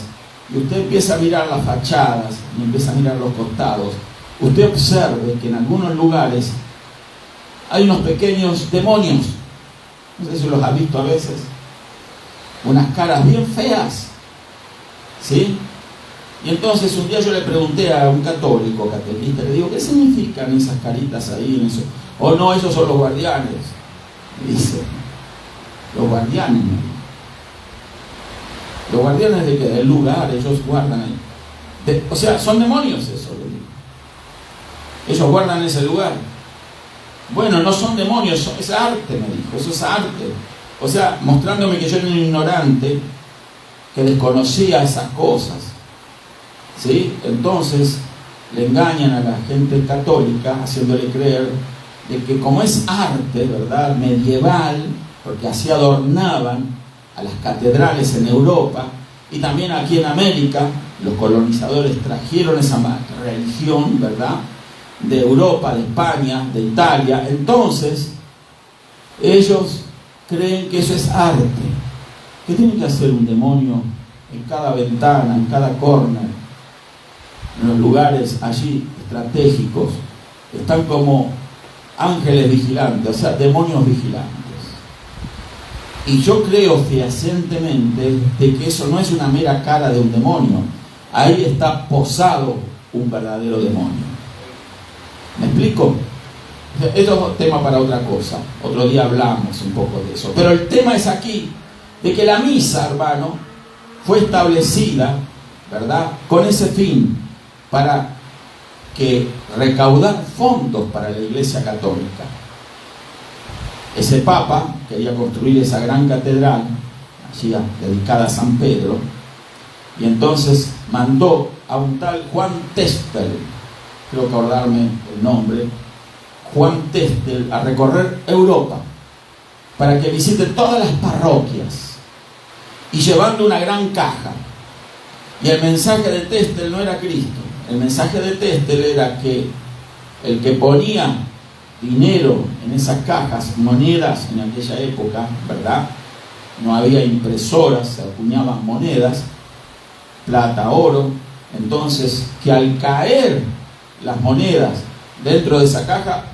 y usted empieza a mirar las fachadas y empieza a mirar los costados, usted observe que en algunos lugares hay unos pequeños demonios. No sé si los ha visto a veces, unas caras bien feas, ¿sí? Y entonces un día yo le pregunté a un católico catequista, le digo, ¿qué significan esas caritas ahí en eso? Oh no, esos son los guardianes. Y dice, los guardianes, ¿no? Los guardianes de que del lugar, ellos guardan ahí. O sea, son demonios eso, le digo. Ellos guardan ese lugar. Bueno, no son demonios, es arte, me dijo, eso es arte. O sea, mostrándome que yo era un ignorante, que desconocía esas cosas, ¿sí? Entonces le engañan a la gente católica haciéndole creer de que como es arte, ¿verdad?, medieval, porque así adornaban a las catedrales en Europa y también aquí en América, los colonizadores trajeron esa religión, ¿verdad?, de Europa, de España, de Italia. Entonces ellos creen que eso es arte. ¿Qué tiene que hacer un demonio en cada ventana, en cada corner, en los lugares allí estratégicos? Están como ángeles vigilantes, o sea, demonios vigilantes. Y yo creo fehacientemente de que eso no es una mera cara de un demonio. Ahí está posado un verdadero demonio. ¿Me explico? Esto es tema para otra cosa. Otro día hablamos un poco de eso. Pero el tema es aquí, de que la misa, hermano, fue establecida, ¿verdad?, con ese fin, para que recaudar fondos para la Iglesia Católica. ese papa quería construir esa gran catedral, allí dedicada a San Pedro, y entonces mandó a un tal Juan Testel, creo acordarme el nombre, Juan Testel, a recorrer Europa para que visite todas las parroquias y llevando una gran caja. Y el mensaje de Testel no era Cristo, el mensaje de Testel era que el que ponía dinero en esas cajas, monedas en aquella época, ¿verdad? No había impresoras, se acuñaban monedas, plata, oro. Entonces, que al caer las monedas dentro de esa caja,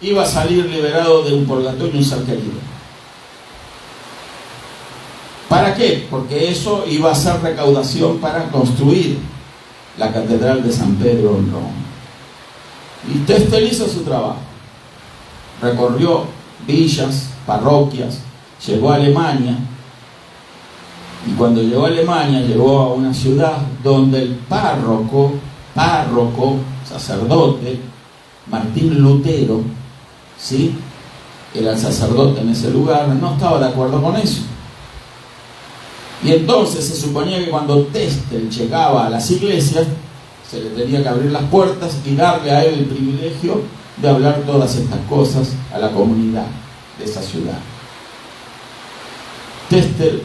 iba a salir liberado de un purgatorio un ser querido. ¿Para qué? Porque eso iba a ser recaudación para construir la catedral de San Pedro en Roma. Y Testel hizo su trabajo. Recorrió villas, parroquias, llegó a Alemania. Y cuando llegó a Alemania, llegó a una ciudad donde el párroco, sacerdote, Martín Lutero, ¿sí?, era el sacerdote en ese lugar, no estaba de acuerdo con eso. Y entonces se suponía que cuando Testel llegaba a las iglesias, se le tenía que abrir las puertas y darle a él el privilegio de hablar todas estas cosas a la comunidad de esa ciudad. Testel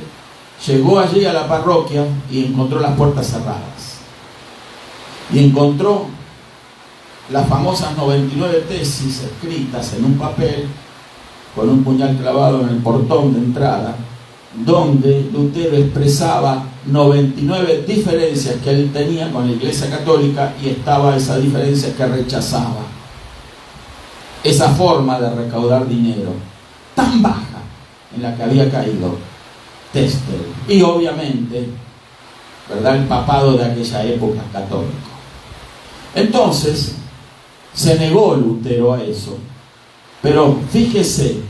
llegó allí a la parroquia y encontró las puertas cerradas. Y encontró las famosas 99 tesis escritas en un papel con un puñal clavado en el portón de entrada, donde Lutero expresaba 99 diferencias que él tenía con la Iglesia Católica, y estaba esa diferencia que rechazaba esa forma de recaudar dinero tan baja en la que había caído Testel y obviamente, ¿verdad?, el papado de aquella época católico. Entonces se negó Lutero a eso, pero fíjese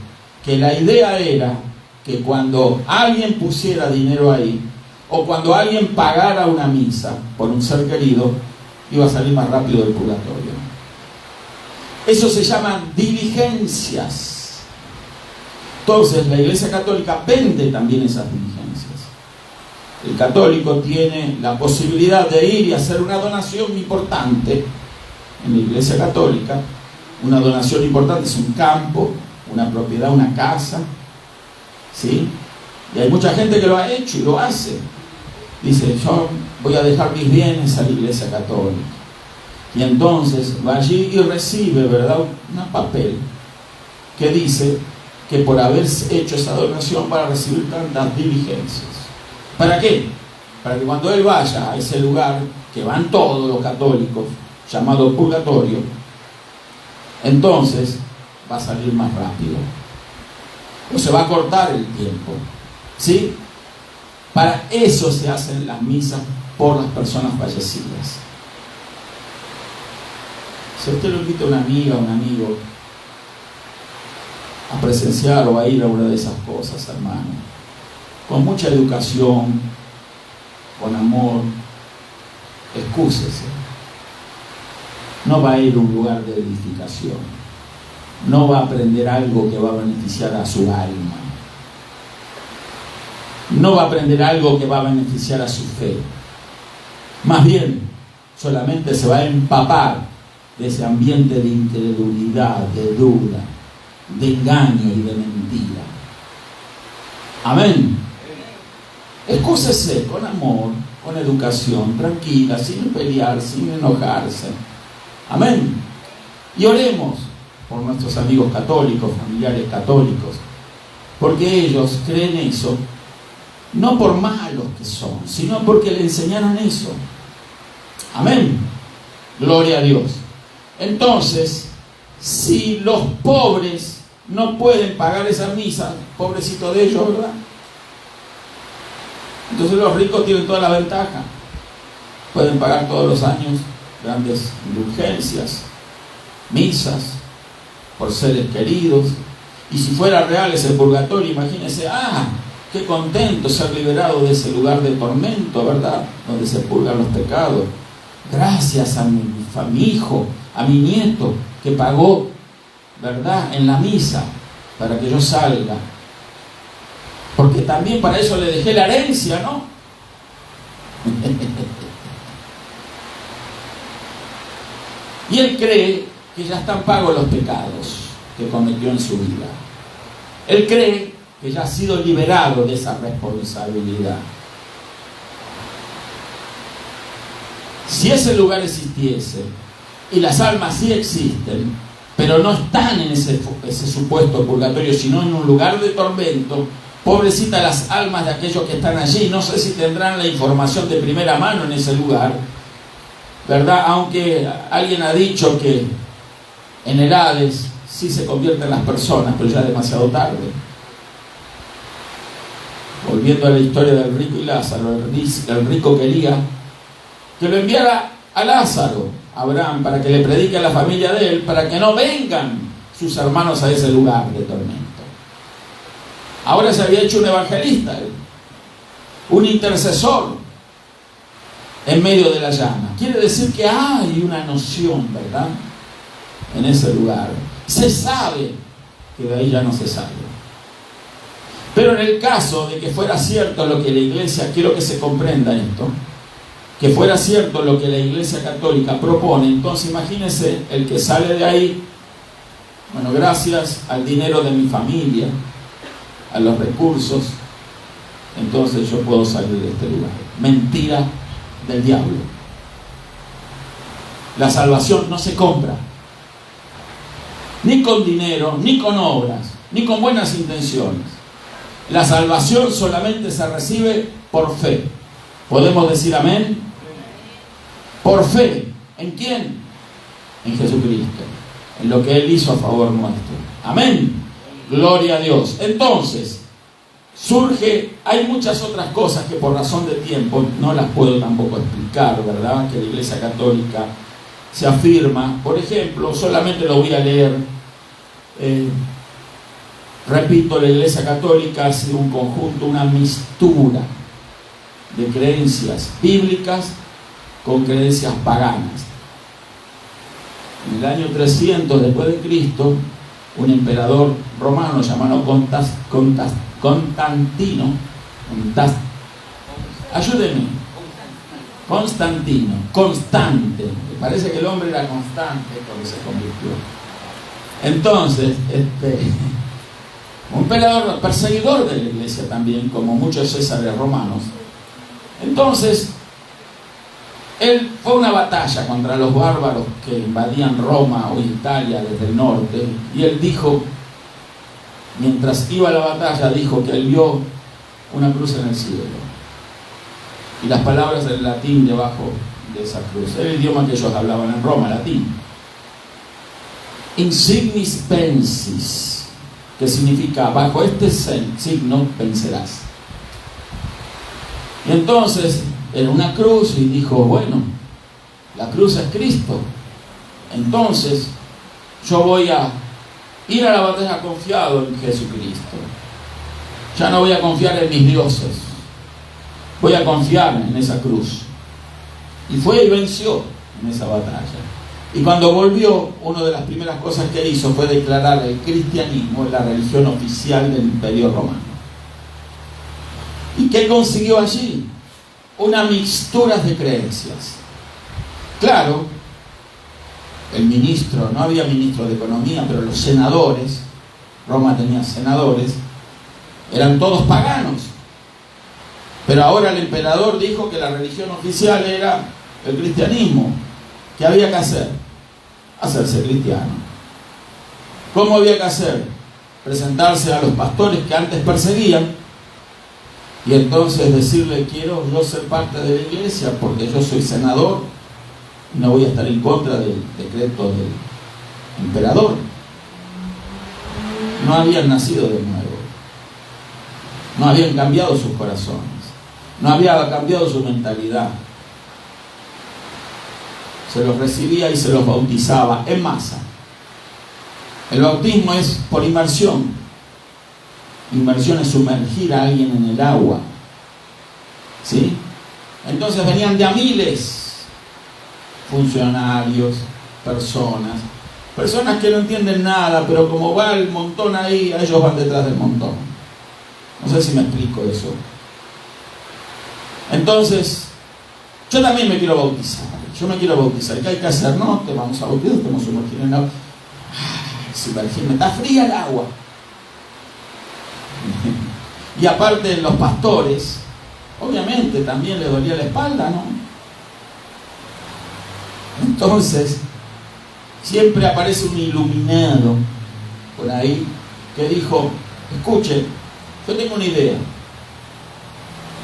que la idea era que cuando alguien pusiera dinero ahí, o cuando alguien pagara una misa por un ser querido, iba a salir más rápido del purgatorio. Eso se llaman diligencias. Entonces la Iglesia Católica vende también esas diligencias. El católico tiene la posibilidad de ir y hacer una donación importante en la Iglesia Católica. Una donación importante es un campo, una propiedad, una casa, ¿sí? Y hay mucha gente que lo ha hecho y lo hace. Dice, yo voy a dejar mis bienes a la Iglesia Católica. Y entonces va allí y recibe, ¿verdad?, un papel que dice que por haber hecho esa donación va a recibir tantas diligencias. ¿Para qué? Para que cuando él vaya a ese lugar que van todos los católicos, llamado purgatorio, entonces va a salir más rápido. O se va a cortar el tiempo, ¿sí? Para eso se hacen las misas por las personas fallecidas. Si usted lo invita a una amiga, a un amigo, a presenciar o a ir a una de esas cosas, hermano, con mucha educación, con amor, excúsese. No va a ir a un lugar de edificación. No va a aprender algo que va a beneficiar a su alma. No va a aprender algo que va a beneficiar a su fe. Más bien, solamente se va a empapar de ese ambiente de incredulidad, de duda, de engaño y de mentira. Amén. Excúsese con amor, con educación, tranquila, sin pelear, sin enojarse. Amén. Y oremos por nuestros amigos católicos, familiares católicos, porque ellos creen eso, no por malos que son, sino porque le enseñaron eso. Amén. Gloria a Dios. Entonces, si los pobres no pueden pagar esa misa, pobrecito de ellos, ¿verdad? Entonces los ricos tienen toda la ventaja. Pueden pagar todos los años grandes indulgencias, misas, por seres queridos. Y si fuera real ese purgatorio, imagínense, qué contento ser liberado de ese lugar de tormento, ¿verdad?, donde se purgan los pecados. Gracias a mi hijo, a mi nieto, que pagó, ¿verdad?, en la misa. para que yo salga. Porque también para eso le dejé la herencia, ¿no? Y él cree que ya están pagos los pecados que cometió en su vida. Él cree que ya ha sido liberado de esa responsabilidad. Si ese lugar existiese, y las almas sí existen, pero no están en ese supuesto purgatorio, sino en un lugar de tormento, pobrecita las almas de aquellos que están allí, no sé si tendrán la información de primera mano en ese lugar, ¿verdad? Aunque alguien ha dicho que en el Hades sí se convierten las personas, pero ya es demasiado tarde. Volviendo a la historia del rico y Lázaro, el rico quería que lo enviara a Lázaro, a Abraham, para que le predique a la familia de él, para que no vengan sus hermanos a ese lugar de tormento. Ahora se había hecho un evangelista, un intercesor en medio de la llama. Quiere decir que hay una noción, ¿verdad?, en ese lugar. Se sabe que de ahí ya no se sale. Pero en el caso de que fuera cierto lo que la Iglesia, quiero que se comprenda esto, que fuera cierto lo que la Iglesia Católica propone, entonces imagínense el que sale de ahí, bueno, gracias al dinero de mi familia, a los recursos, entonces yo puedo salir de este lugar. Mentira del diablo. La salvación no se compra, ni con dinero, ni con obras, ni con buenas intenciones. La salvación solamente se recibe por fe. ¿Podemos decir amén? Por fe. ¿En quién? En Jesucristo, en lo que Él hizo a favor nuestro. Amén. Gloria a Dios. Entonces, hay muchas otras cosas que por razón de tiempo no las puedo tampoco explicar, ¿verdad? Que la Iglesia Católica se afirma. Por ejemplo, solamente lo voy a leer. Repito, la Iglesia Católica ha sido un conjunto, una mixtura de creencias bíblicas con creencias paganas. En el año 300 después de Cristo, un emperador romano llamado Constantino, ayúdenme, Constante, me parece que el hombre era constante porque se convirtió. Entonces, un emperador perseguidor de la Iglesia también, como muchos césares romanos. Entonces, él fue a una batalla contra los bárbaros que invadían Roma o Italia desde el norte, y él dijo, mientras iba a la batalla, dijo que él vio una cruz en el cielo y las palabras en latín debajo de esa cruz. Era el idioma que ellos hablaban en Roma, latín. Insignis pensis, que significa bajo este signo vencerás. Y entonces era una cruz y dijo, bueno, la cruz es Cristo, entonces yo voy a ir a la batalla confiado en Jesucristo. Ya no voy a confiar en mis dioses, voy a confiar en esa cruz. Y fue y venció en esa batalla. Y cuando volvió, una de las primeras cosas que hizo fue declarar el cristianismo la religión oficial del Imperio Romano. ¿Y qué consiguió allí? Una mixtura de creencias. Claro, el ministro, no había ministro de economía, pero los senadores, Roma tenía senadores, eran todos paganos. Pero ahora el emperador dijo que la religión oficial era el cristianismo. ¿Qué había que hacer? Hacerse cristiano. ¿Cómo había que hacer? Presentarse a los pastores que antes perseguían y entonces decirle, quiero yo ser parte de la iglesia porque yo soy senador y no voy a estar en contra del decreto del emperador. No habían nacido de nuevo, no habían cambiado sus corazones, no había cambiado su mentalidad. Se los recibía y se los bautizaba en masa. El bautismo es por inmersión. Inmersión es sumergir a alguien en el agua, ¿sí? Entonces venían de a miles, funcionarios, personas, Personas que no entienden nada, pero como va el montón ahí, a ellos van detrás del montón. No sé si me explico eso. Entonces, yo también me quiero bautizar. Yo me quiero bautizar. ¿Qué hay que hacer? No, te vamos a bautizar, te vamos a sumergir en el agua. Sumergirme, está fría el agua. Y aparte los pastores, obviamente también les dolía la espalda, ¿no? Entonces, siempre aparece un iluminado por ahí que dijo, escuchen, yo tengo una idea.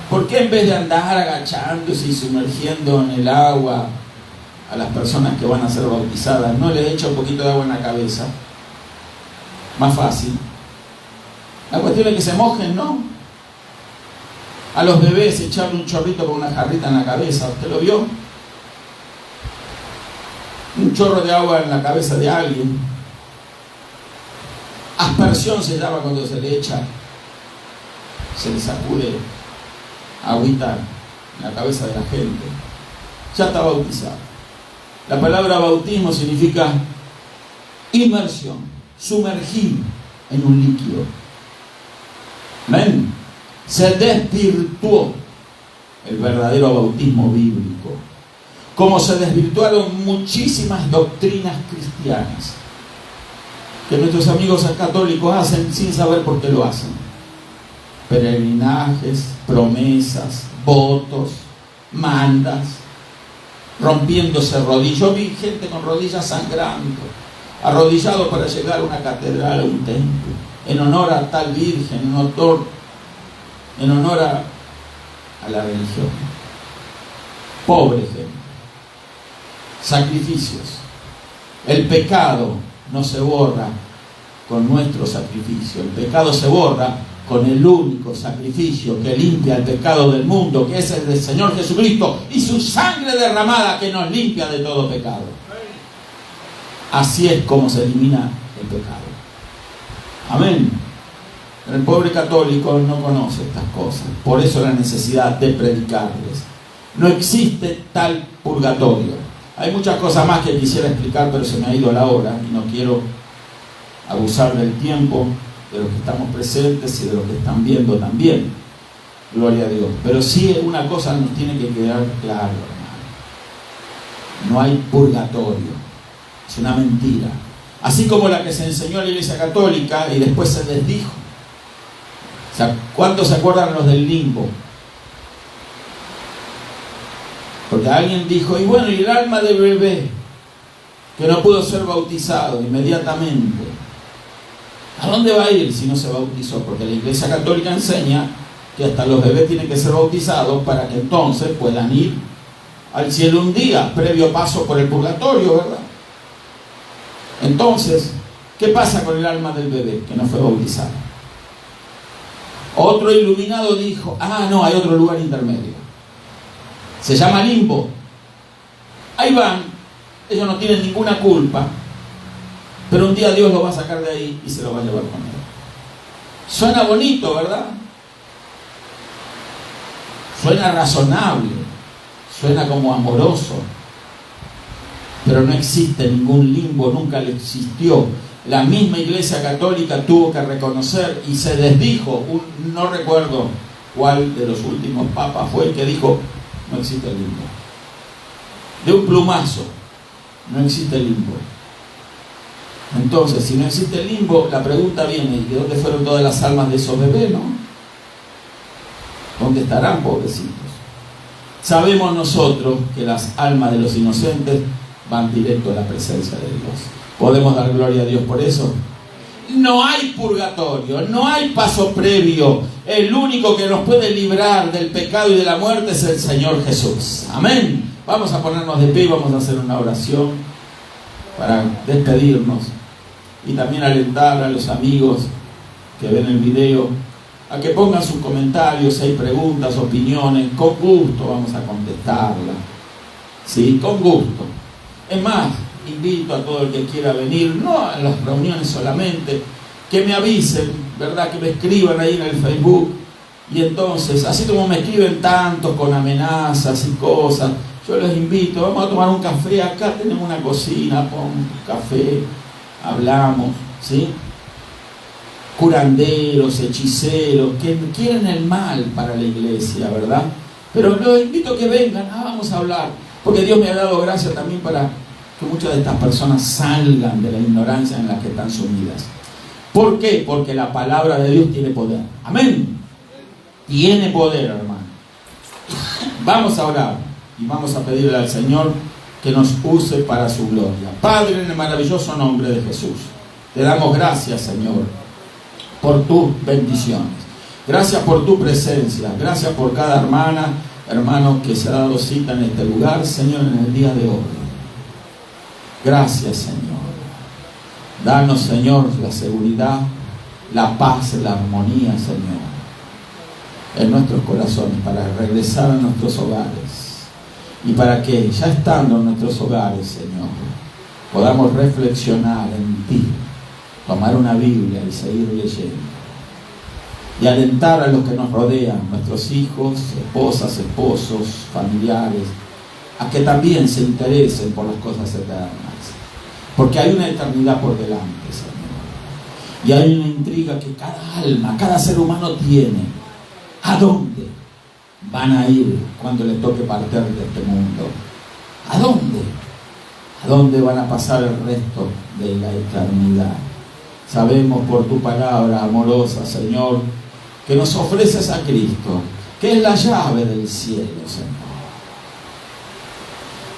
¿Por qué en vez de andar agachándose y sumergiendo en el agua a las personas que van a ser bautizadas, no les echa un poquito de agua en la cabeza? Más fácil. La cuestión es que se mojen, ¿no? A los bebés echarle un chorrito con una jarrita en la cabeza. ¿Usted lo vio? Un chorro de agua en la cabeza de alguien. Aspersión se llama cuando se le echa, se le sacude agüita en la cabeza de la gente. Ya está bautizado. La palabra bautismo significa inmersión, sumergir en un líquido. Amén. Se desvirtuó el verdadero bautismo bíblico, como se desvirtuaron muchísimas doctrinas cristianas que nuestros amigos católicos hacen sin saber por qué lo hacen. Peregrinajes, promesas, votos, mandas, rompiéndose rodillas. Yo vi gente con rodillas sangrando, arrodillados para llegar a una catedral, a un templo, en honor a tal virgen, en honor a la religión. Pobre gente. Sacrificios. El pecado no se borra con nuestro sacrificio. El pecado se borra con el único sacrificio que limpia el pecado del mundo, que es el del Señor Jesucristo y su sangre derramada que nos limpia de todo pecado. Así es como se elimina el pecado. Amén. El pobre católico no conoce estas cosas, por eso la necesidad de predicarles. No existe tal purgatorio. Hay muchas cosas más que quisiera explicar, pero se me ha ido la hora y no quiero abusar del tiempo de los que estamos presentes y de los que están viendo también. Gloria a Dios. Pero sí una cosa nos tiene que quedar claro, hermano. No hay purgatorio. Es una mentira. Así como la que se enseñó en la Iglesia Católica y después se desdijo. O sea, ¿cuántos se acuerdan los del limbo? Porque alguien dijo, y bueno, y el alma del bebé que no pudo ser bautizado inmediatamente, ¿a dónde va a ir si no se bautizó? Porque la Iglesia Católica enseña que hasta los bebés tienen que ser bautizados para que entonces puedan ir al cielo un día, previo paso por el purgatorio, ¿verdad? Entonces, ¿qué pasa con el alma del bebé que no fue bautizado? Otro iluminado dijo, no, hay otro lugar intermedio. Se llama limbo. Ahí van, ellos no tienen ninguna culpa, pero un día Dios lo va a sacar de ahí y se lo va a llevar con él. Suena bonito, ¿verdad? Suena razonable, suena como amoroso, pero no existe ningún limbo, nunca le existió. La misma Iglesia Católica tuvo que reconocer y se desdijo. No recuerdo cuál de los últimos papas fue el que dijo, no existe el limbo. De un plumazo, no existe el limbo. Entonces, si no existe el limbo, la pregunta viene, ¿de dónde fueron todas las almas de esos bebés, no? ¿Dónde estarán, pobrecitos? Sabemos nosotros que las almas de los inocentes van directo a la presencia de Dios. ¿Podemos dar gloria a Dios por eso? No hay purgatorio, no hay paso previo. El único que nos puede librar del pecado y de la muerte es el Señor Jesús. Amén. Vamos a ponernos de pie y vamos a hacer una oración para despedirnos y también alentar a los amigos que ven el video a que pongan sus comentarios, si hay preguntas, opiniones. Con gusto vamos a contestarlas. Sí, con gusto. Es más, invito a todo el que quiera venir, no a las reuniones solamente, que me avisen, ¿verdad? Que me escriban ahí en el Facebook. Y entonces, así como me escriben tantos con amenazas y cosas, yo les invito, vamos a tomar un café, acá tenemos una cocina, pon un café, hablamos, ¿sí? Curanderos, hechiceros, que quieren el mal para la iglesia, ¿verdad? Pero los invito a que vengan, vamos a hablar, porque Dios me ha dado gracia también para que muchas de estas personas salgan de la ignorancia en la que están sumidas. ¿Por qué? Porque la palabra de Dios tiene poder. Amén. Tiene poder, hermano. Vamos a orar y vamos a pedirle al Señor que nos use para su gloria. Padre, en el maravilloso nombre de Jesús, te damos gracias, Señor, por tus bendiciones. Gracias por tu presencia. Gracias por cada hermana, hermano que se ha dado cita en este lugar, Señor, en el día de hoy. Gracias, Señor. Danos, Señor, la seguridad, la paz, la armonía, Señor, en nuestros corazones para regresar a nuestros hogares. Y para que, ya estando en nuestros hogares, Señor, podamos reflexionar en ti, tomar una Biblia y seguir leyendo. Y alentar a los que nos rodean, nuestros hijos, esposas, esposos, familiares, a que también se interesen por las cosas eternas. Porque hay una eternidad por delante, Señor. Y hay una intriga que cada alma, cada ser humano tiene. ¿A dónde van a ir cuando les toque partir de este mundo? ¿A dónde? ¿A dónde van a pasar el resto de la eternidad? Sabemos por tu palabra amorosa, Señor, que nos ofreces a Cristo, que es la llave del cielo, Señor.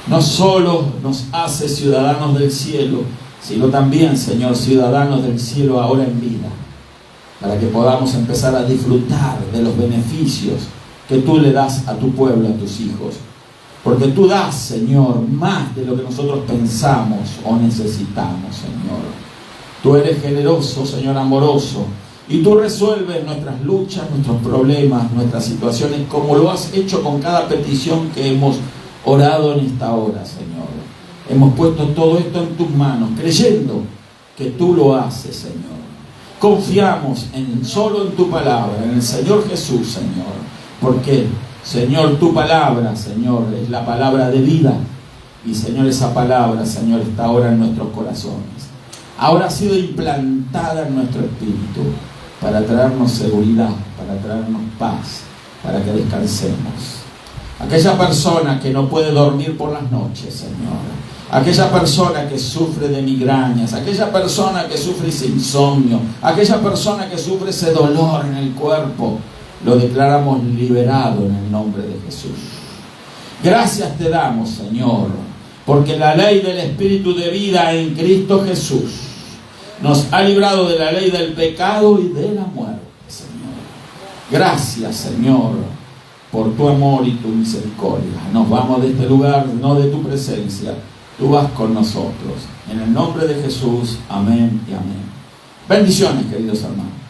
No solo nos hace ciudadanos del cielo, sino también, Señor, ciudadanos del cielo ahora en vida, para que podamos empezar a disfrutar de los beneficios que tú le das a tu pueblo, a tus hijos. Porque tú das, Señor, más de lo que nosotros pensamos o necesitamos, Señor. Tú eres generoso, Señor, amoroso, y tú resuelves nuestras luchas, nuestros problemas, nuestras situaciones, como lo has hecho con cada petición que hemos orado en esta hora, Señor. Hemos puesto todo esto en tus manos, creyendo que tú lo haces, Señor. Confiamos solo en tu palabra, en el Señor Jesús, Señor. Porque, Señor, tu palabra, Señor, es la palabra de vida. Y, Señor, esa palabra, Señor, está ahora en nuestros corazones. Ahora ha sido implantada en nuestro espíritu para traernos seguridad, para traernos paz, para que descansemos. Aquella persona que no puede dormir por las noches, Señor. Aquella persona que sufre de migrañas, aquella persona que sufre ese insomnio, aquella persona que sufre ese dolor en el cuerpo, lo declaramos liberado en el nombre de Jesús. Gracias te damos, Señor, porque la ley del Espíritu de vida en Cristo Jesús nos ha librado de la ley del pecado y de la muerte, Señor. Gracias, Señor, por tu amor y tu misericordia. Nos vamos de este lugar, no de tu presencia. Tú vas con nosotros. En el nombre de Jesús, amén y amén. Bendiciones, queridos hermanos.